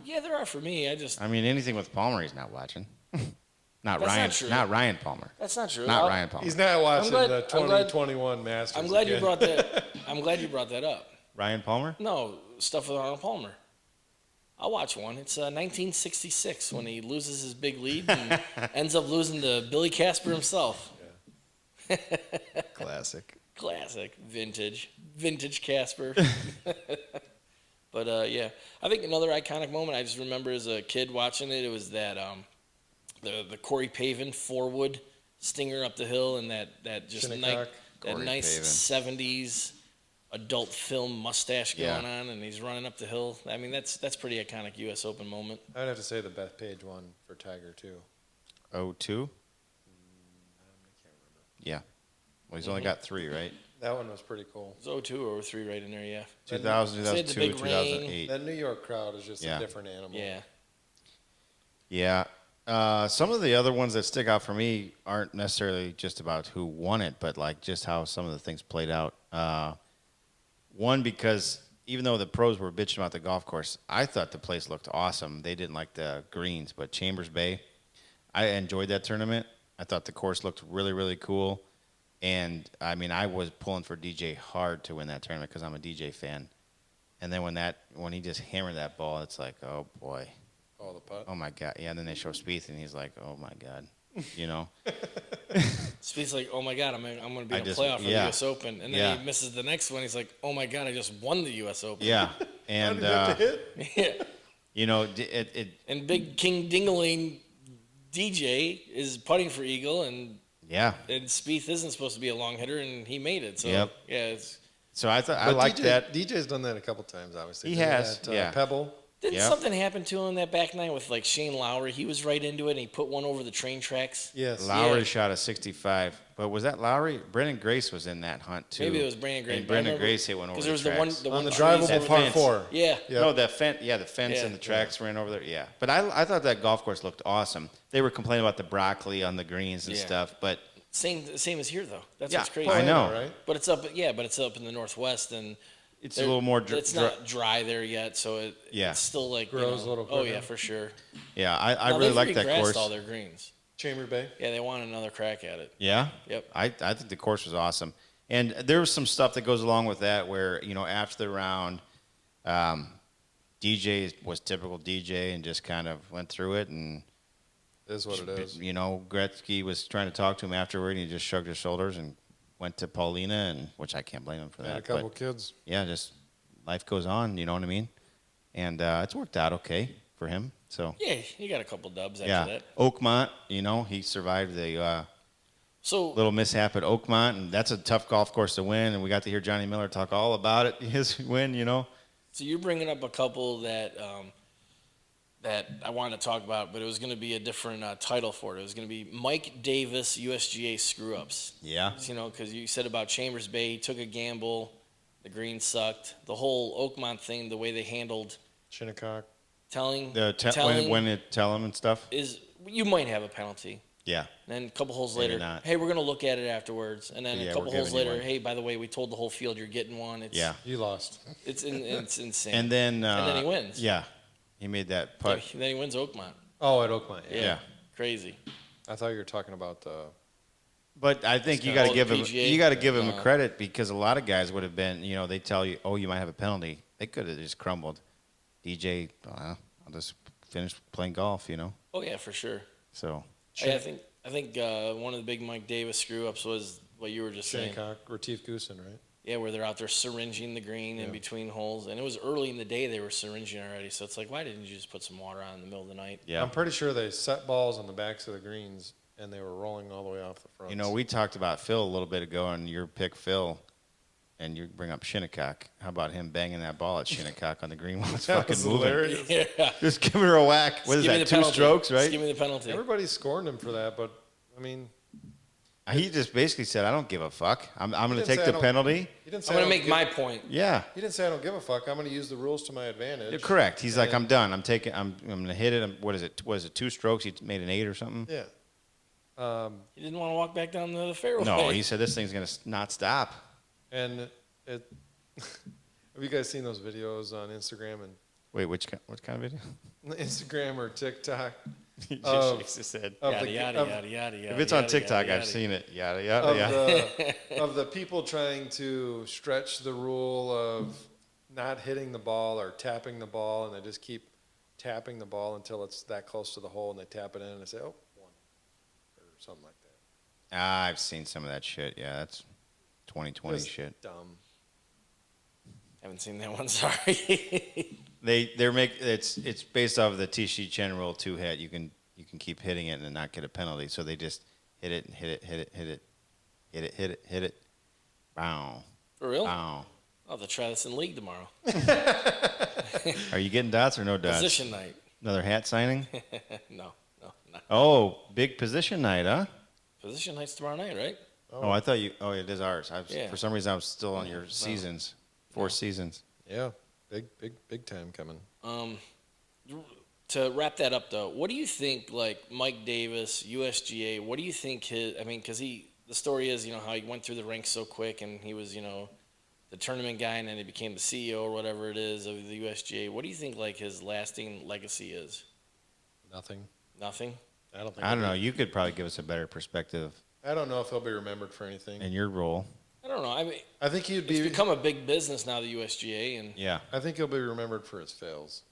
Yeah, there are for me. I mean, anything with Palmer, he's not watching. Not That's Ryan. not true. Not Ryan Palmer. That's not true. Not Ryan Palmer. He's not watching glad- the I'm glad- 2021 Masters. I'm glad you again. brought that. I'm glad you brought that up. Ryan Palmer. No, stuff with Arnold Palmer. I'll watch one. It's 1966 when he loses his big lead and ends up losing to Billy Casper himself. Classic. Classic, vintage Casper. But yeah, I think another iconic moment I just remember as a kid watching it. It was that the Corey Pavin 4-wood stinger up the hill and that just Shinnecock. that Corey nice Pavin. 70s adult film mustache Yeah. going on, and he's running up the hill. I mean, that's pretty iconic U.S. Open moment. I would have to say the Beth Page one for Tiger too. 02? I can't remember. Yeah. Well, he's only got 3, right? That one was pretty cool. It was 02 or 03 right in there, yeah. 2000, Say the 2002, big rain. 2008. That New York crowd is just Yeah. a different animal. Yeah. Yeah. Some of the other ones that stick out for me aren't necessarily just about who won it, but like just how some of the things played out. One, because even though the pros were bitching about the golf course, I thought the place looked awesome. They didn't like the greens, but Chambers Bay, I enjoyed that tournament. I thought the course looked really, really cool. And, I mean, I was pulling for DJ hard to win that tournament because I'm a DJ fan. And then when he just hammered that ball, it's like, oh, boy. Oh, the putt. Oh, my God. Yeah, and then they show Spieth, and he's like, oh, my God. You know? Spieth's like, oh my God, I'm going to be I in a just- playoff for the yeah. U.S. Open. And then Yeah. he misses the next one. He's like, oh my God, I just won the U.S. Open. Yeah. And, Yeah. you know, it And big King Dingaling DJ is putting for eagle, and yeah. Spieth isn't supposed to be a long hitter, and he made it. So, Yep. yeah, it's. So I thought I But liked DJ, that. DJ's done that a couple times, obviously. He Did has, that, yeah. Pebble. Didn't Yep. something happen to him that back nine with like Shane Lowry? He was right into it, and he put one over the train tracks. Yes. Lowry Yeah. shot a 65, but was that Lowry? Brendan Grace was in that hunt too. Maybe it was Brandon Grace. And Brendan Grace hit one over because the there was the one, tracks. the On one the tree drivable That par fence. 4. Yeah. Yep. No, that fence. Yeah, the fence Yeah. and the tracks ran over there. Yeah, but I thought that golf course looked awesome. They were complaining about the broccoli on the greens and Yeah. stuff, but Same as here though. That's yeah, what's crazy. I know. Right? But it's up. Yeah, but it's up in the northwest, and It's a little more. It's not dry there yet, so Yeah. it's still like Grows a little Oh quicker. yeah, for sure. Yeah, I No, really they've like that regrassed course. all their greens. Chamber Bay. Yeah, they want another crack at it. Yeah. Yep. I think the course was awesome, and there was some stuff that goes along with that where after the round, DJ was typical DJ and just kind of went through it and. It is what it is. Gretzky was trying to talk to him afterward, and he just shrugged his shoulders and went to Paulina, and which I can't blame him for Had that. a couple But kids. yeah, just life goes on. You know what I mean? And it's worked out okay for him. So Yeah, he got a couple dubs after yeah, that. Oakmont. He survived the So little mishap at Oakmont, and that's a tough golf course to win. And we got to hear Johnny Miller talk all about it, his win. So you're bringing up a couple that that I wanted to talk about, but it was going to be a different title for it. It was going to be Mike Davis USGA screw-ups. Yeah. Because you said about Chambers Bay, he took a gamble, the green sucked. The whole Oakmont thing, the way they handled Shinnecock. telling When it tell him and stuff. is you might have a penalty. Yeah. And then a couple holes Maybe later, not. hey, we're going to look at it afterwards. And then Yeah, a we're couple holes giving you later, one. hey, by the way, we told the whole field you're getting one. It's, Yeah. You lost. It's insane. And then then he wins. Yeah. He made that putt. Then he wins Oakmont. Oh, at Oakmont. Yeah. Yeah. Crazy. I thought you were talking about the. But I think you kinda got to all give the him PGA. you got to give him Uh, credit because a lot of guys would have been, they tell you, "Oh, you might have a penalty." They could have just crumbled. DJ, I'll just finish playing golf, Oh yeah, for sure. So, Hey, I think one of the big Mike Davis screw ups was what you were just saying. Shinnecock. Retief Goosen, right? Yeah, where they're out there syringing the green in between holes, and it was early in the day they were syringing already. So it's like, why didn't you just put some water on in the middle of the night? yeah. I'm pretty sure they set balls on the backs of the greens, and they were rolling all the way off the front. We talked about Phil a little bit ago and your pick Phil and you bring up Shinnecock. How about him banging that ball at Shinnecock on the green while it's That fucking was moving? hilarious. Yeah. Just give her a whack. What is Give me that? the 2 penalty. strokes, Just right? give me the penalty. Everybody scorned him for that, but I mean, He just basically said, "I don't give a fuck. I'm going to didn't take say I the don't- penalty." he didn't say. I'm I going to don't make give- my point. Yeah. He didn't say I don't give a fuck. I'm going to use the rules to my advantage. You're correct. He's like, And- I'm done. I'm going to hit it. What is it? Was it 2 strokes? He made an 8 or something? Yeah. He didn't want to walk back down the fairway. No, he said this thing's going to not stop. And it. Have you guys seen those videos on Instagram and Wait, what kind of video? Instagram or TikTok? He just Of- shakes his head. Of Yada, the, yada, of, yada, yada, yada. If it's on yada, TikTok, yada, I've yada. seen it. Yada, of yada, yeah. of the people trying to stretch the rule of not hitting the ball or tapping the ball, and they just keep tapping the ball until it's that close to the hole, and they tap it in, and they say, "Oh, one," or something like that. I've seen some of that shit. Yeah, that's 2020 Just shit. dumb. Haven't seen that one. Sorry. It's based off of the T-Sheet Chen rule 2 hit. You can keep hitting it and not get a penalty. So they just hit it and hit it, hit it, hit it, hit it, hit it, hit it. Bow, For real? bow. I'll have to try this in league tomorrow. Are you getting dots or no dots? Position night. Another hat signing? No. Oh, big position night, huh? Position night's tomorrow night, right? Oh, I thought you. Oh, it is ours. Yeah. For some reason, I was still on your seasons. 4 seasons. Yeah, big time coming. To wrap that up, though, what do you think, like Mike Davis, USGA? What do you think his? I mean, because the story is, how he went through the ranks so quick, and he was, the tournament guy, and then he became the CEO or whatever it is of the USGA. What do you think, like his lasting legacy is? Nothing. Nothing. I don't think. I don't know. You could probably give us a better perspective I don't know if he'll be remembered for anything. in your role. I don't know. I mean, I think he'd it's be. become a big business now, the USGA, and Yeah. I think he'll be remembered for his fails.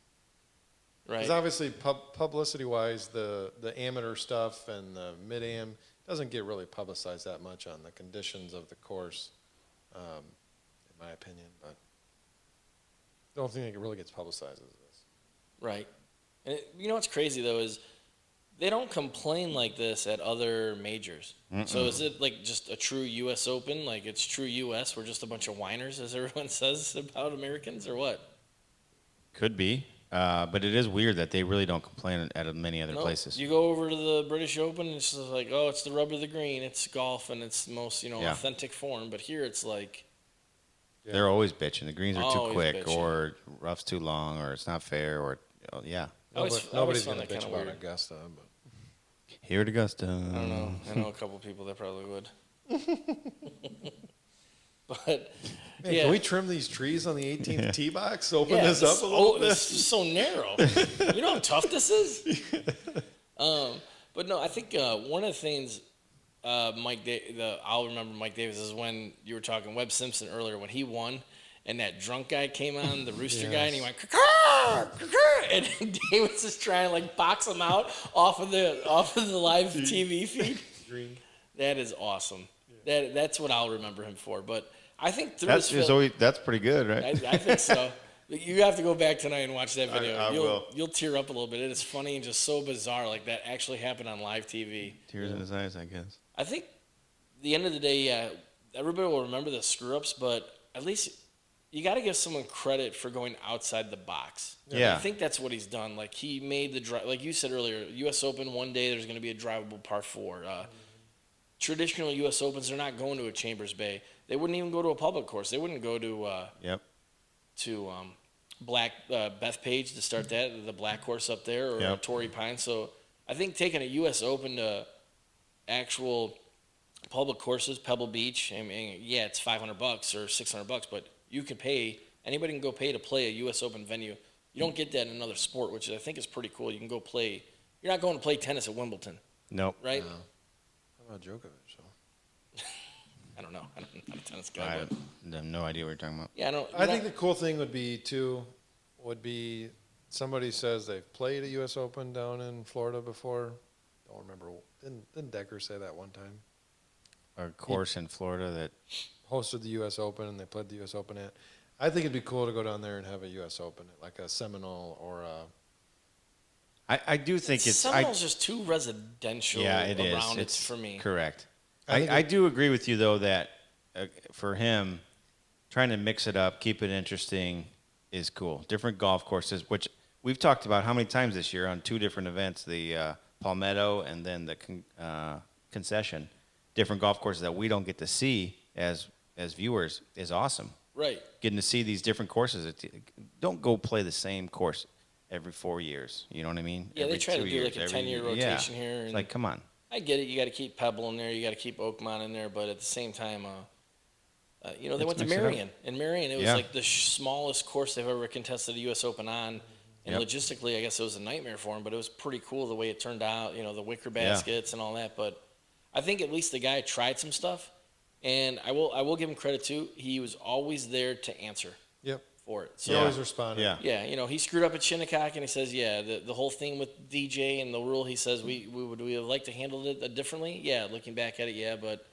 right. Because obviously, publicity-wise, the amateur stuff and the mid-am doesn't get really publicized that much on the conditions of the course, in my opinion. But I don't think it really gets publicized as this. Right. And what's crazy though is they don't complain like this at other majors. So is it like just a true U.S. Open? Like it's true U.S. We're just a bunch of whiners, as everyone says about Americans, or what? Could be. But it is weird that they really don't complain at many other No, places. you go over to the British Open, and it's just like, oh, it's the rub of the green. It's golf, and it's the most Yeah. authentic form. But here it's like, They're always bitching. The greens are too Always quick, bitching. or rough's too long, or it's not fair, or yeah. I always Nobody's found going to that bitch kinda about weird. Augusta, but Here at Augusta. I don't know. I know a couple people that probably would. But man, yeah. can we trim these trees on the 18th tee box? Open Yeah, this up a little bit. This is so narrow. You know how tough this is? But no, I think one of the things I'll remember Mike Davis is when you were talking Webb Simpson earlier when he won and that drunk guy came on, the rooster guy, and he went, "Caw, caw," and Davis is trying to like box him out off of the live TV feed. Green. That is awesome. That's what I'll remember him for. But I think through his That's pretty good, right? I think so. You have to go back tonight and watch that video. I will. You'll tear up a little bit. It is funny and just so bizarre. Like that actually happened on live TV. Tears in his eyes, I guess. I think the end of the day, yeah, everybody will remember the screw ups, but at least you got to give someone credit for going outside the box. Yeah. I think that's what he's done. Like he made the drive. Like you said earlier, U.S. Open one day there's going to be a drivable par 4. Traditional U.S. Opens, they're not going to a Chambers Bay. They wouldn't even go to a public course. They wouldn't go to Yep. Bethpage to start that, the black course up there, or Yep. Torrey Pines. So I think taking a U.S. Open to actual public courses, Pebble Beach, I mean, yeah, it's $500 or $600, but anybody can go pay to play a U.S. Open venue. You don't get that in another sport, which I think is pretty cool. You can go play. You're not going to play tennis at Wimbledon, Nope. right? No. How about Djokovic? So. I don't know. I'm not a tennis I guy. have But no idea what you're talking about. yeah, I don't. I think the cool thing would be somebody says they've played a U.S. Open down in Florida before. Don't remember. Didn't Decker say that one time? A course in Florida that Hosted the U.S. Open and they played the U.S. Open at. I think it'd be cool to go down there and have a U.S. Open, like a Seminole or a. I do think it's. Seminole's just too residential Yeah, it is. around it It's for me. Correct. I think I do agree with you though that for him, trying to mix it up, keep it interesting, is cool. Different golf courses, which we've talked about how many times this year on 2 different events: the Palmetto and then the concession. Different golf courses that we don't get to see as viewers is awesome. Right. Getting to see these different courses. Don't go play the same course every 4 years. You know what I mean? Yeah, they Every try to 2 do like years, a 10-year rotation here. It's And like, come on. I get it. You got to keep Pebble in there. You got to keep Oakmont in there. But at the same time, they went to mix it up. Marion. In Marion, it was Yeah. like the smallest course they've ever contested a U.S. Open on. And Yep. logistically, I guess it was a nightmare for him. But it was pretty cool the way it turned out. The wicker baskets and all that. But I think at least the guy tried some stuff. And I will give him credit too. He was always there to answer Yep. for it. So He always responded. Yeah. yeah, he screwed up at Shinnecock, and he says, yeah, the whole thing with DJ and the rule, he says, we have liked to handle it differently. Yeah, looking back at it, yeah, but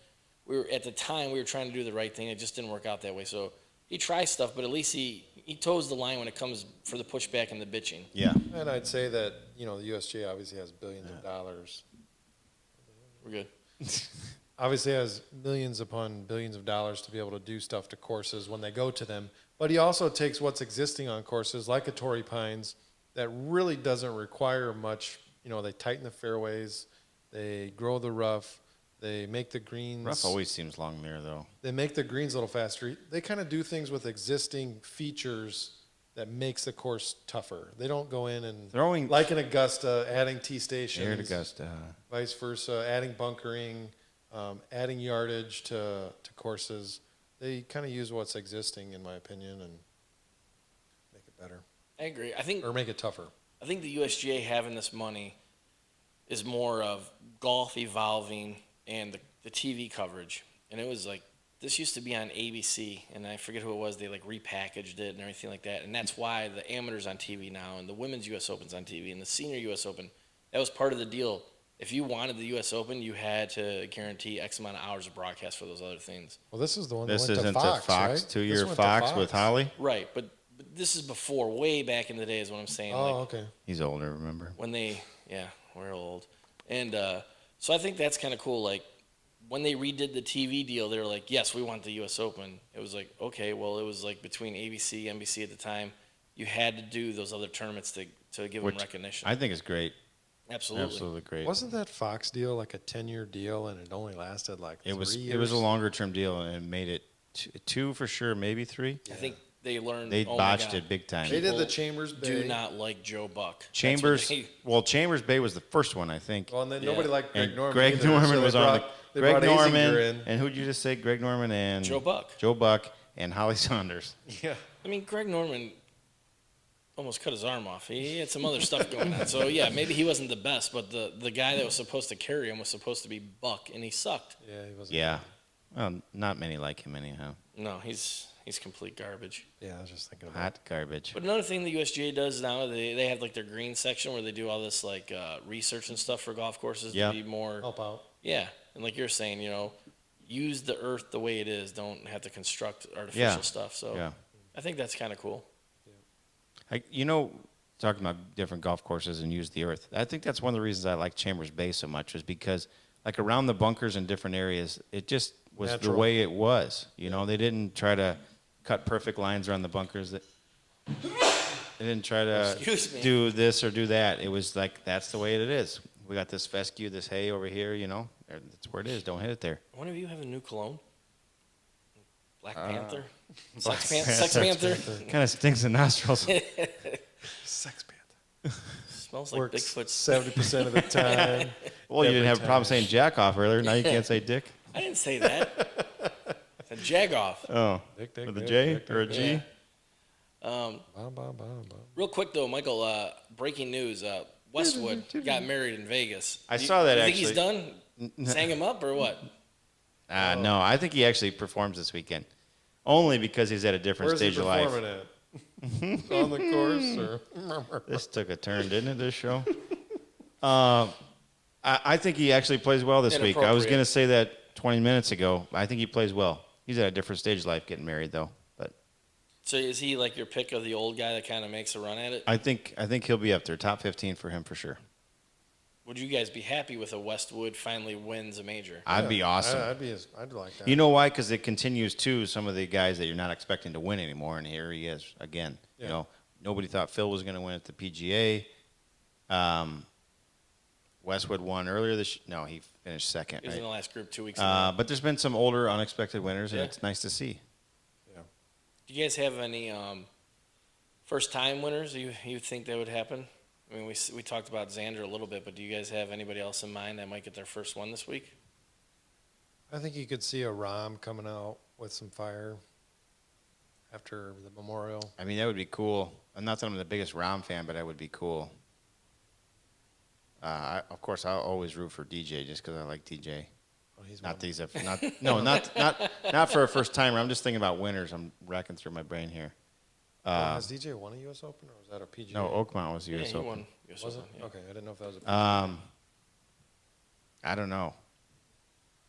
at the time we were trying to do the right thing. It just didn't work out that way. So he tries stuff, but at least he toes the line when it comes for the pushback and the bitching. Yeah. And I'd say that the USGA obviously has billions of dollars. We're good. Obviously has millions upon billions of dollars to be able to do stuff to courses when they go to them. But he also takes what's existing on courses like a Torrey Pines that really doesn't require much. They tighten the fairways, they grow the rough, They make the greens. Rough always seems long there, though. They make the greens a little faster. They kind of do things with existing features that makes the course tougher. They don't go in and Throwing like in Augusta, adding tee stations. here at Augusta. Vice versa, adding bunkering, adding yardage to courses. They kind of use what's existing, in my opinion, and make it better I agree. I think or make it tougher. the USGA having this money is more of golf evolving and the TV coverage. And it was like, this used to be on ABC, and I forget who it was. They like repackaged it and everything like that. And that's why the amateurs on TV now, and the women's U.S. Open's on TV, and the senior U.S. Open, that was part of the deal. If you wanted the U.S. Open, you had to guarantee X amount of hours of broadcast for those other things. Well, this is the one This that went isn't to Fox, Fox, right? 2-year This went to Fox with Holly. Right, but this is before, way back in the day is what I'm saying. Oh, like, okay. He's older, remember? when we're old. And so I think that's kind of cool. Like, when they redid the TV deal, they were like, yes, we want the U.S. Open. It was like, okay, well, it was like between ABC, NBC at the time. You had to do those other tournaments to give them recognition. I think it's great. Absolutely. Absolutely great. Wasn't that Fox deal like a 10-year deal, and it only lasted like 3 years? It was a longer term deal, and it made it two for sure, maybe 3. I think they learned. They oh my botched God, it big time. They did the people Chambers Bay. Do not like Joe Buck. That's what Chambers. they- Well, Chambers Bay was the first one, I think. Well, and then Yeah. nobody liked Greg And Norman. Greg either, Norman so they was on brought- the they Greg brought Norman, Azinger in. and who'd you just say? Greg Norman and Joe Buck. Joe Buck and Holly Saunders. Yeah. I mean, Greg Norman almost cut his arm off. He had some other stuff going on. So, yeah, maybe he wasn't the best, but the guy that was supposed to carry him was supposed to be Buck, and he sucked. Yeah, he wasn't. Yeah. Well, not many like him anyhow. No, he's complete garbage. Yeah, I was just thinking about Hot garbage. But another thing the USGA does now, they have like their green section where they do all this like research and stuff for golf courses Yeah. to be more, help out. yeah. And like you're saying, use the earth the way it is. Don't have to construct artificial Yeah. stuff. So Yeah. I think that's kind of cool. Talking about different golf courses and use the earth. I think that's one of the reasons I like Chambers Bay so much, is because like around the bunkers in different areas, it just was the Natural. way it was. They didn't try to cut perfect lines around the bunkers. They didn't try to Excuse me. do this or do that. It was like, that's the way it is. We got this fescue, this hay over here, that's where it is. Don't hit it there. One of you have a new cologne? Black Panther? Black Sex Panther? Kind of stinks in nostrils. Sex Panther. Smells like Works Bigfoot's. 70% of the time. Well, you Every didn't have a problem time. saying jack off earlier. Now you can't say dick. I didn't say that. I said jag-off. Oh, Dick, dick, with a dick, J dick, or a dick, G? Yeah. Bum, bum, bum, bum. Real quick though, Michael. Breaking news: Westwood got married in Vegas. I saw that, you think he's actually. done? Sang him up or what? No, I think he actually performs this weekend. Only because he's at a different Where's he stage of life. performing at? On the course, or This took a turn, didn't it, this show? I think he actually plays well this week. I was Inappropriate. going to say that 20 minutes ago. I think he plays well. He's at a different stage of life getting married, though. But So is he like your pick of the old guy that kind of makes a run at it? I think he'll be up there. Top 15 for him for sure. Would you guys be happy with a Westwood finally wins a major? I'd be awesome. I'd like that. You know why? Because it continues too. Some of the guys that you're not expecting to win anymore, and here he is again. Yeah. Nobody thought Phil was going to win at the PGA. Westwood won earlier this. No, he finished second. He was in Right? the last group 2 weeks ago. But there's been some older, unexpected winners, and Yeah. it's nice to see. Do you guys have any first-time winners you think that would happen? I mean, we talked about Xander a little bit, but do you guys have anybody else in mind that might get their first one this week? I think you could see a Rom coming out with some fire after the Memorial. I mean, that would be cool. I'm not that I'm the biggest Rom fan, but that would be cool. Of course, I'll always root for DJ just because I like DJ. Oh, he's Not one. these, not for a first timer. I'm just thinking about winners. I'm racking through my brain here. Has DJ won a U.S. Open, or was that a PGA? No, Oakmont was Yeah, U.S. he Open. won. US Was it? Open, yeah. Okay, I didn't know if that was a PGA. I don't know.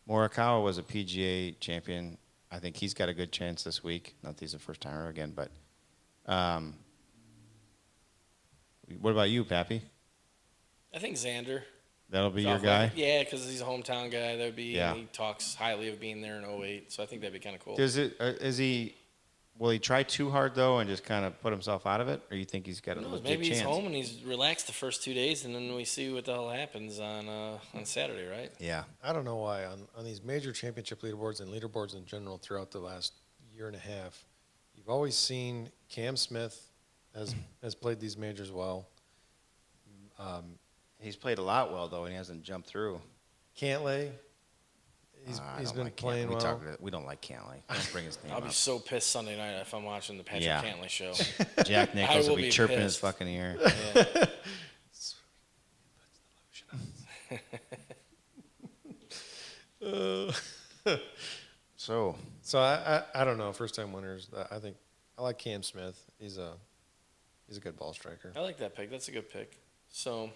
Morikawa was a PGA champion. I think he's got a good chance this week. Not that he's a first timer again, but what about you, Pappy? I think Xander. That'll be your Off guy. record. Yeah, because he's a hometown guy. That would be. Yeah. And he talks highly of being there in 08, so I think that'd be kind of cool. Is he will he try too hard though and just kind of put himself out of it, or you think he's got a Who knows? legit Maybe chance? he's home and he's relaxed the first 2 days, and then we see what the hell happens on Saturday, right? Yeah. I don't know why on these major championship leaderboards and leaderboards in general throughout the last year and a half, you've always seen Cam Smith has played these majors well. He's played a lot well though, and he hasn't jumped through. Cantlay, I he's don't been like playing Cantlay. well. We don't like Cantlay. Don't bring his name I'll up. be so pissed Sunday night if I'm watching the Patrick Yeah. Cantlay show. Jack Nicklaus will will be be chirping his pissed. fucking ear. Yeah. So So I don't know. First time winners. I think I like Cam Smith. He's a good ball striker. I like that pick. That's a good pick. So,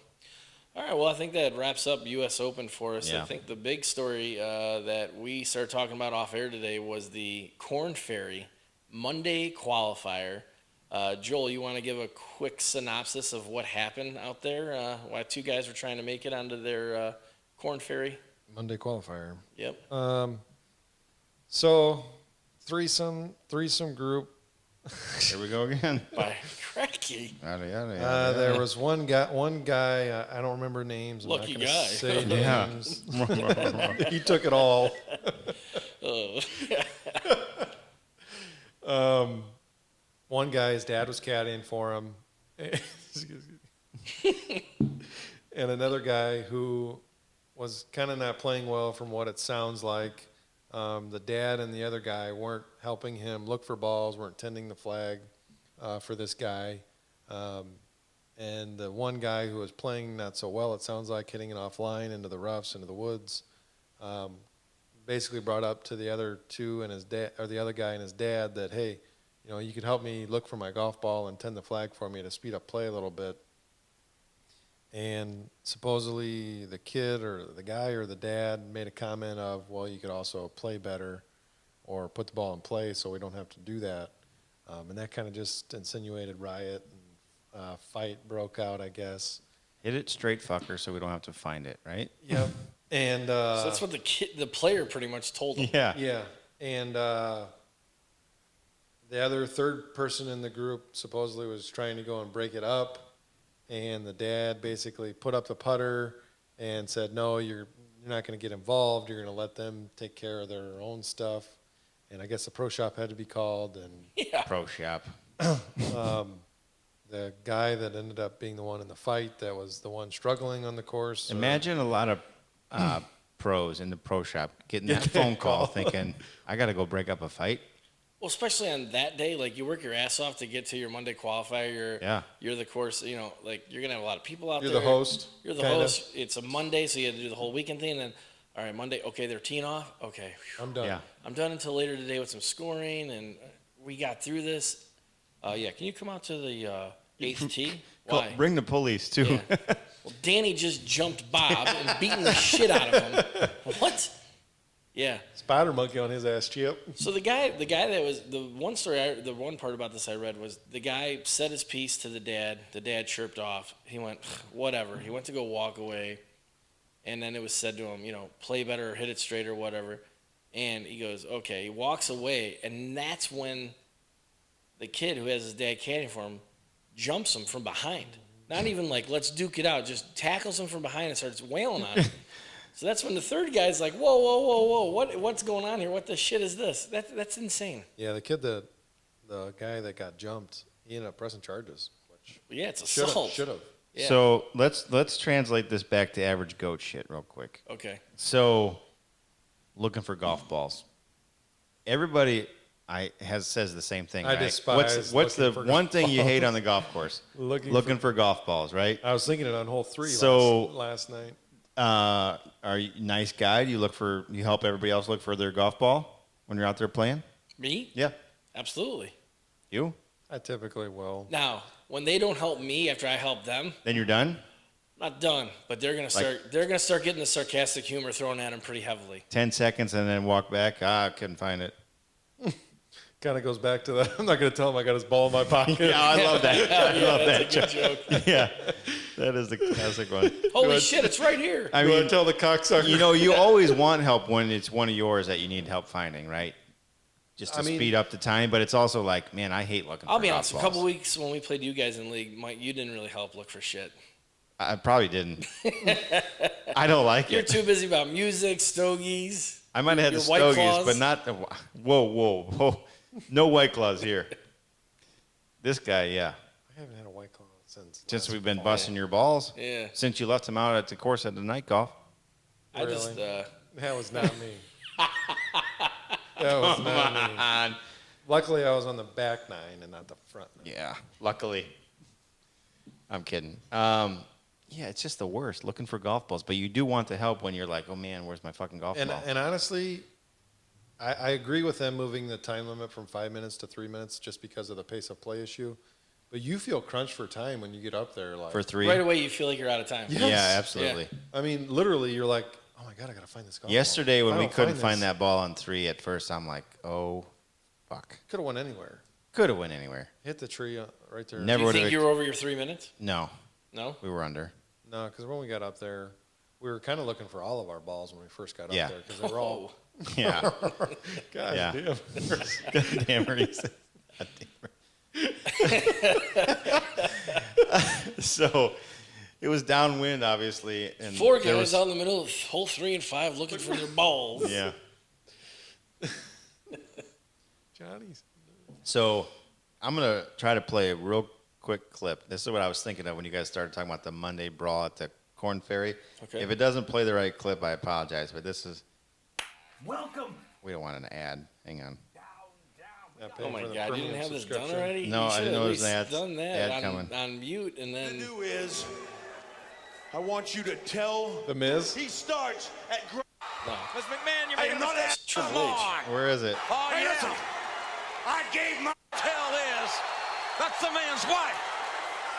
all right. Well, I think that wraps up U.S. Open for us. Yeah. I think the big story that we started talking about off air today was the Corn Ferry Monday qualifier. Joel, you want to give a quick synopsis of what happened out there? Why two guys were trying to make it onto their Corn Ferry? Monday qualifier. Yep. So threesome group. here we go again. By cracky. Yada, yada, yada, There was one guy. I don't remember names. I'm Lucky not gonna guy. Say Yeah. names. He took it all. One guy, his dad was caddying for him, and another guy who was kind of not playing well, from what it sounds like. The dad and the other guy weren't helping him look for balls, weren't tending the flag for this guy. And the one guy who was playing not so well, it sounds like, hitting it offline into the roughs, into the woods, basically brought up to the other two and his dad, or the other guy and his dad, that, hey, you know, you could help me look for my golf ball and tend the flag for me to speed up play a little bit. And supposedly the kid or the guy or the dad made a comment of, well, you could also play better or put the ball in play so we don't have to do that. And that kind of just insinuated riot, and fight broke out, I guess. Hit it straight, fucker, so we don't have to find it, right? Yep. And So that's what the player pretty much told him. Yeah. yeah. And the other third person in the group supposedly was trying to go and break it up. And the dad basically put up the putter and said, no, you're not going to get involved. You're going to let them take care of their own stuff. And I guess the pro shop had to be called. And Yeah. Pro shop. the guy that ended up being the one in the fight, that was the one struggling on the course. Imagine a lot of pros in the pro shop getting that phone call thinking, I got to go break up a fight. Well, especially on that day, like you work your ass off to get to your Monday qualifier. You're the course, you know, like you're gonna have a lot of people out You're there. the host. You're the kinda. host. It's a Monday, so you have to do the whole weekend thing. And then, all right, Monday, okay, they're teeing off. Okay, whew, I'm done. Yeah. I'm done until later today with some scoring, and we got through this. Yeah, can you come out to the eighth tee? Why? Bring the police, too. Yeah. Well, Danny just jumped Bob and beating the shit out of him. What? Yeah. Spider monkey on his ass, Chip. So the guy that was the one story, the one part about this I read was the guy said his piece to the dad. The dad chirped off. He went, whatever. He went to go walk away, and then it was said to him, you know, play better, or hit it straight, or whatever. And he goes, okay. He walks away, and that's when the kid who has his dad caddying for him jumps him from behind. Not even like, let's duke it out. Just tackles him from behind and starts wailing on him. So that's when the third guy's like, whoa, what's going on here? What the shit is this? That's insane. Yeah, the guy that got jumped, he ended up pressing charges, which Yeah, it's assault. should have. Yeah. So let's translate this back to average goat shit real quick. Okay. So, looking for golf balls. Everybody says the same thing. I right? despise What's the looking for one golf thing you hate balls. on the golf course? Looking for golf balls, right? I was thinking it on hole 3 So- last night. Are you a nice guy? Do you help everybody else look for their golf ball when you're out there playing? Me? Yeah. Absolutely. You? I typically will. Now, when they don't help me after I help them, Then you're done? not done, but they're gonna start getting the sarcastic humor thrown at them pretty heavily. 10 seconds and then walk back. I couldn't find it. Kind of goes back to the, I'm not going to tell him I got his ball in my pocket. Yeah, I love that. I love that. That's a good joke. Yeah, that is the classic one. Holy shit, it's right here. I You want mean, to tell the cocksucker? you know, you always want help when it's one of yours that you need help finding, right? just to speed up the time. But it's also like, man, I hate looking. I'll for be golf honest. A balls. couple weeks when we played you guys in league, Mike, you didn't really help look for shit. I probably didn't. I don't like You're it. too busy about music, stogies. I might have had the your White stogies, Claws. but not the. Whoa! No White Claws here. This guy, yeah. I haven't had a White Claw since We've been busting your balls. Yeah. Since you left him out at the course at the night golf. I just That was not me. That was not me. Luckily, I was on the back 9 and not the front 9. Yeah, luckily. I'm kidding. Yeah, it's just the worst, looking for golf balls. But you do want the help when you're like, oh, man, where's my fucking golf ball? And honestly, I agree with them moving the time limit from 5 minutes to 3 minutes just because of the pace of play issue. But you feel crunched for time when you get up there. Like, For 3? right away you feel like you're out of time. Yes. Yeah, absolutely. I mean, literally, you're like, oh, my God, I got to find this golf Yesterday ball. when If I we don't couldn't find this- that ball on 3 at first, I'm like, oh, fuck. Could have went anywhere. Could have went anywhere. Hit the tree right there. Never Do you would think have. you were over your 3 minutes? No, No? we were under. No, because when we got up there, we were kind of looking for all of our balls when we first got Yeah. up there because they were all. Yeah. God Yeah. damn. God damn it. God damn it. So it was downwind, obviously. And 4 there guys was- out in the middle of hole 3 and 5 looking for their balls. Yeah. Johnny's. So I'm going to try to play a real quick clip. This is what I was thinking of when you guys started talking about the Monday brawl at the Corn Ferry. Okay. If it doesn't play the right clip, I apologize. But this is, Welcome. we don't want an ad. Hang on. Not Oh paying my for the God! You didn't premium have this done subscription. already? No, You I should didn't at know there was least an ad- done that ad on, coming. on mute and The then. new is, I want you to tell. The Miz? He starts at. No. Ms. McMahon, you're making a mistake. Triple H. Where is it? Oh, hey, listen. I gave my tell is. That's the man's wife.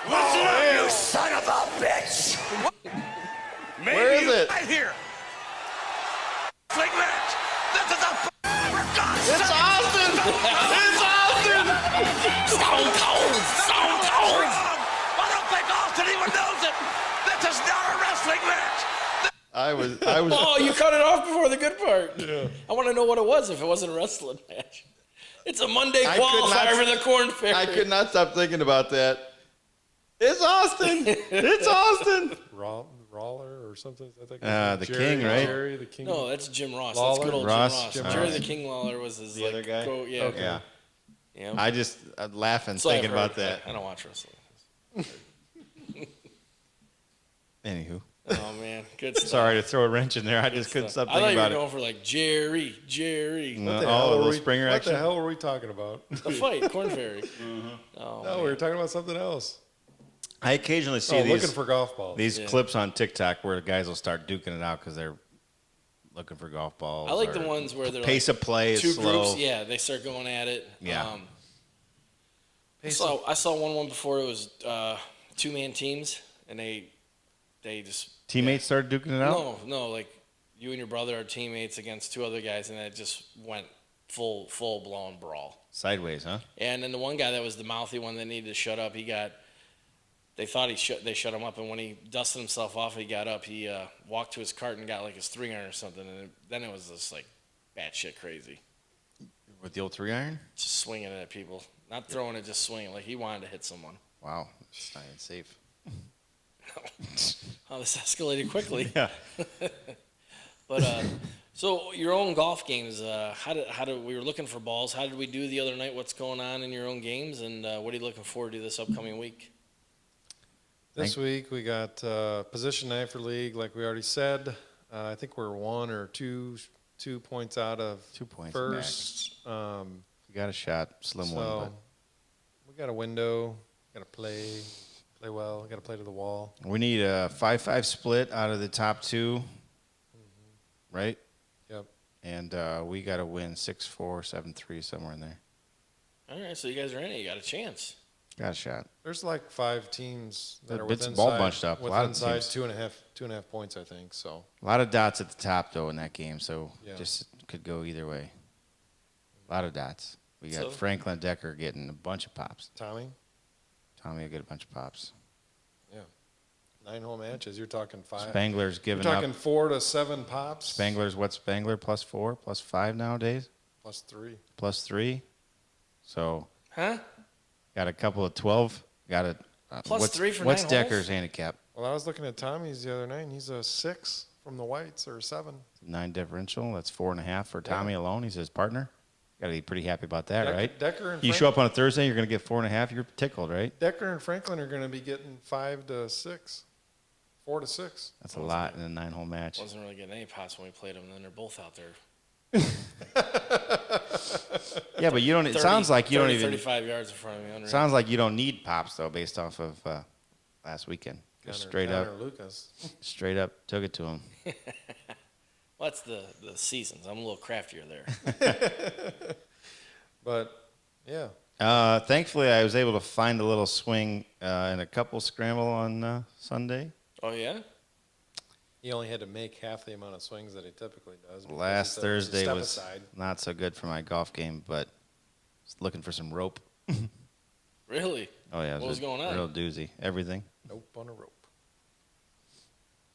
Listen up, you son of a bitch. Maybe Where is it? right here. Flick match. This is a for God's sake. It's Austin! It's Austin! Stone Cold! Stone Cold! Wrong. I don't think Austin even knows it. This is not a wrestling match. I was. Oh, you cut it off before the good part. Yeah. I want to know what it was if it wasn't a wrestling match. It's a Monday I could qualifier not- for the Corn Ferry. I could not stop thinking about that. It's Austin! It's Austin! Roller or something? Is that The King, right? Jerry, the King. No, that's Jim Ross. Lawler? That's good old Ross? Jim Jim Ross. Jerry Ross. the King Lawler was his The other guy? Yeah. Yeah. Yeah. I just laughing So I've thinking heard. about that. I don't watch wrestling. Anywho, Oh man, good stuff. sorry to throw a wrench in there. I just couldn't stop I thought thinking you were about going it. for like Jerry. No. What the Oh, hell a were little we- Springer What action? the hell were we talking about? The fight, Corn Ferry. Oh, No, we were talking about something else. I occasionally see Looking these for golf balls. these Yeah. clips on TikTok where the guys will start duking it out because they're looking for golf balls. I like or the ones where they're pace like of play is two slow. groups. Yeah, they start going at it. Yeah. I saw one before. It was 2-man teams, and they just Teammates started duking it out. no, like you and your brother are teammates against 2 other guys, and it just went full blown brawl. Sideways, huh? And then the one guy that was the mouthy one that needed to shut up, they thought they shut him up, and when he dusted himself off, he got up. He walked to his cart and got like his 3-iron or something, and then it was just like batshit crazy, With the old 3-iron. just swinging it at people, not throwing it, just swinging like he wanted to hit someone. Wow, it's not even safe. Oh, this escalated quickly. Yeah. But so your own golf games, how did we were looking for balls? How did we do the other night? What's going on in your own games, and what are you looking forward to this upcoming week? This week we got position 9 for league, like we already said. I think we're 1 or 2 points out of 2 points first. We got a shot, slim one, So we got a window. Got to play well. Got to play to the wall. but we need a 5-5 split out of the top 2, right? Yep. And we got to win 6-4, 7-3, somewhere in there. All right, so you guys are in it. You got a chance. Got a shot. There's like 5 teams that are It's within ball bunched up. A lot of inside teams. 2.5 points, I think. So A lot of dots at the top, though, in that game, so Yeah. just could go either way. A lot of dots. We got So- Franklin Decker getting a bunch of pops. Tommy, Tommy will get a bunch of pops. 9-hole matches. You're talking 5. Spangler's You're giving talking up. 4 to 7 pops. Spangler's what? Spangler +4, +5 nowadays? +3. +3. So Huh? got a couple of 12. Got a +3 for what's 9 Decker's holes? handicap? Well, I was looking at Tommy's the other night, and he's a 6 from the whites or a 7. 9 differential. That's 4.5 for Tommy alone. He's his partner. Got to be pretty happy about that, right? Decker and You show up on a Thursday, you're going to get 4.5. You're tickled, right? Decker and Franklin are going to be getting 5 to 6, 4 to 6. That's a lot in a 9-hole match. Wasn't really getting any pots when we played them, and then they're both out there. Yeah, but you don't. It 30, sounds like you 30, don't even. 35 yards in front of me. Unreal. Sounds like you don't need pops though, based off of last weekend. Just Connor Lucas. straight up took it to him. Well, that's the seasons. I'm a little craftier there. But, yeah. Thankfully, I was able to find a little swing in a couple scramble on Sunday. Oh, yeah? He only had to make half the amount of swings that he typically does. because Last it's a Thursday step was aside. not so good for my golf game, but just looking for some rope. Really? Oh yeah, it What was a going on? Real doozy. Everything. Nope on a rope.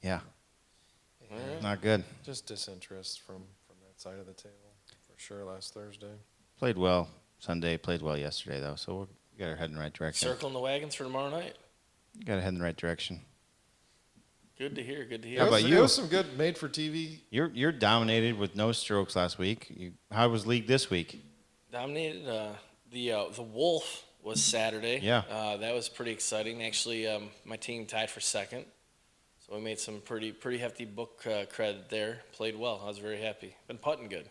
Yeah, All right. not good. Just disinterest from that side of the table, for sure, last Thursday. Played well Sunday. Played well yesterday though, so we got our head in the right direction. Circling the wagons for tomorrow night. Got to head in the right direction. Good to hear. Good to hear. How about It you? was some good made-for-TV. You're dominated with no strokes last week. How was league this week? Dominated. The Wolf was Saturday. Yeah. That was pretty exciting. Actually, my team tied for second, so we made some pretty hefty book credit there. Played well. I was very happy. Been putting good.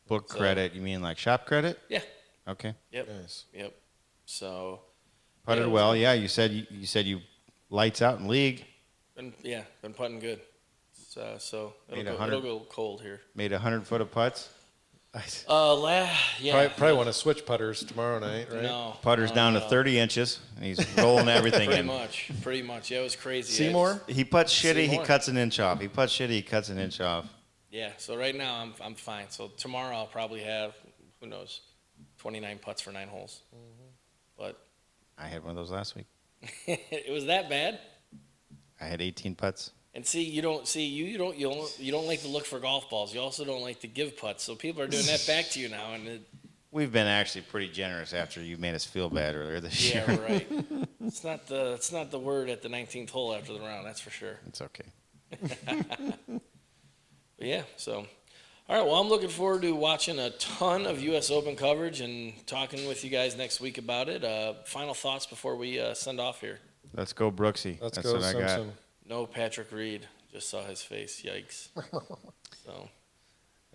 Book So- credit? You mean like shop credit? Yeah. Okay. Yep. Nice. Yep. So. Putted yeah, it was well. good. Yeah, you said you lights out in league. Been putting good. So Made it'll 100. go cold here. Made 100 foot of putts. Yeah. Probably want to switch putters tomorrow night, right? No. Putter's no, down no, to no. 30 inches, and he's rolling everything Pretty in. much. Pretty much. Yeah, it was crazy. Seymour? He putts shitty, he Seymour. cuts an inch off. He putts shitty, he cuts an inch off. Yeah. So right now I'm fine. So tomorrow I'll probably have, who knows, 29 putts for 9 holes. But I had one of those last week. it was that bad. I had 18 putts. And see, you don't like to look for golf balls. You also don't like to give putts. So people are doing that back to you now, and We've been actually pretty generous after you made us feel bad earlier this yeah, year. right. It's not the word at the 19th hole after the round. That's for sure. It's okay. But yeah, so. All right, well, I'm looking forward to watching a ton of U.S. Open coverage and talking with you guys next week about it. Final thoughts before we send off here. Let's go, Brooksy. Let's That's go, what I got. Simpson. No Patrick Reed. Just saw his face. Yikes. So.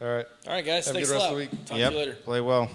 All right. All right, guys. Have a Thanks good a rest lot. of the week. Talk to you later. Play well.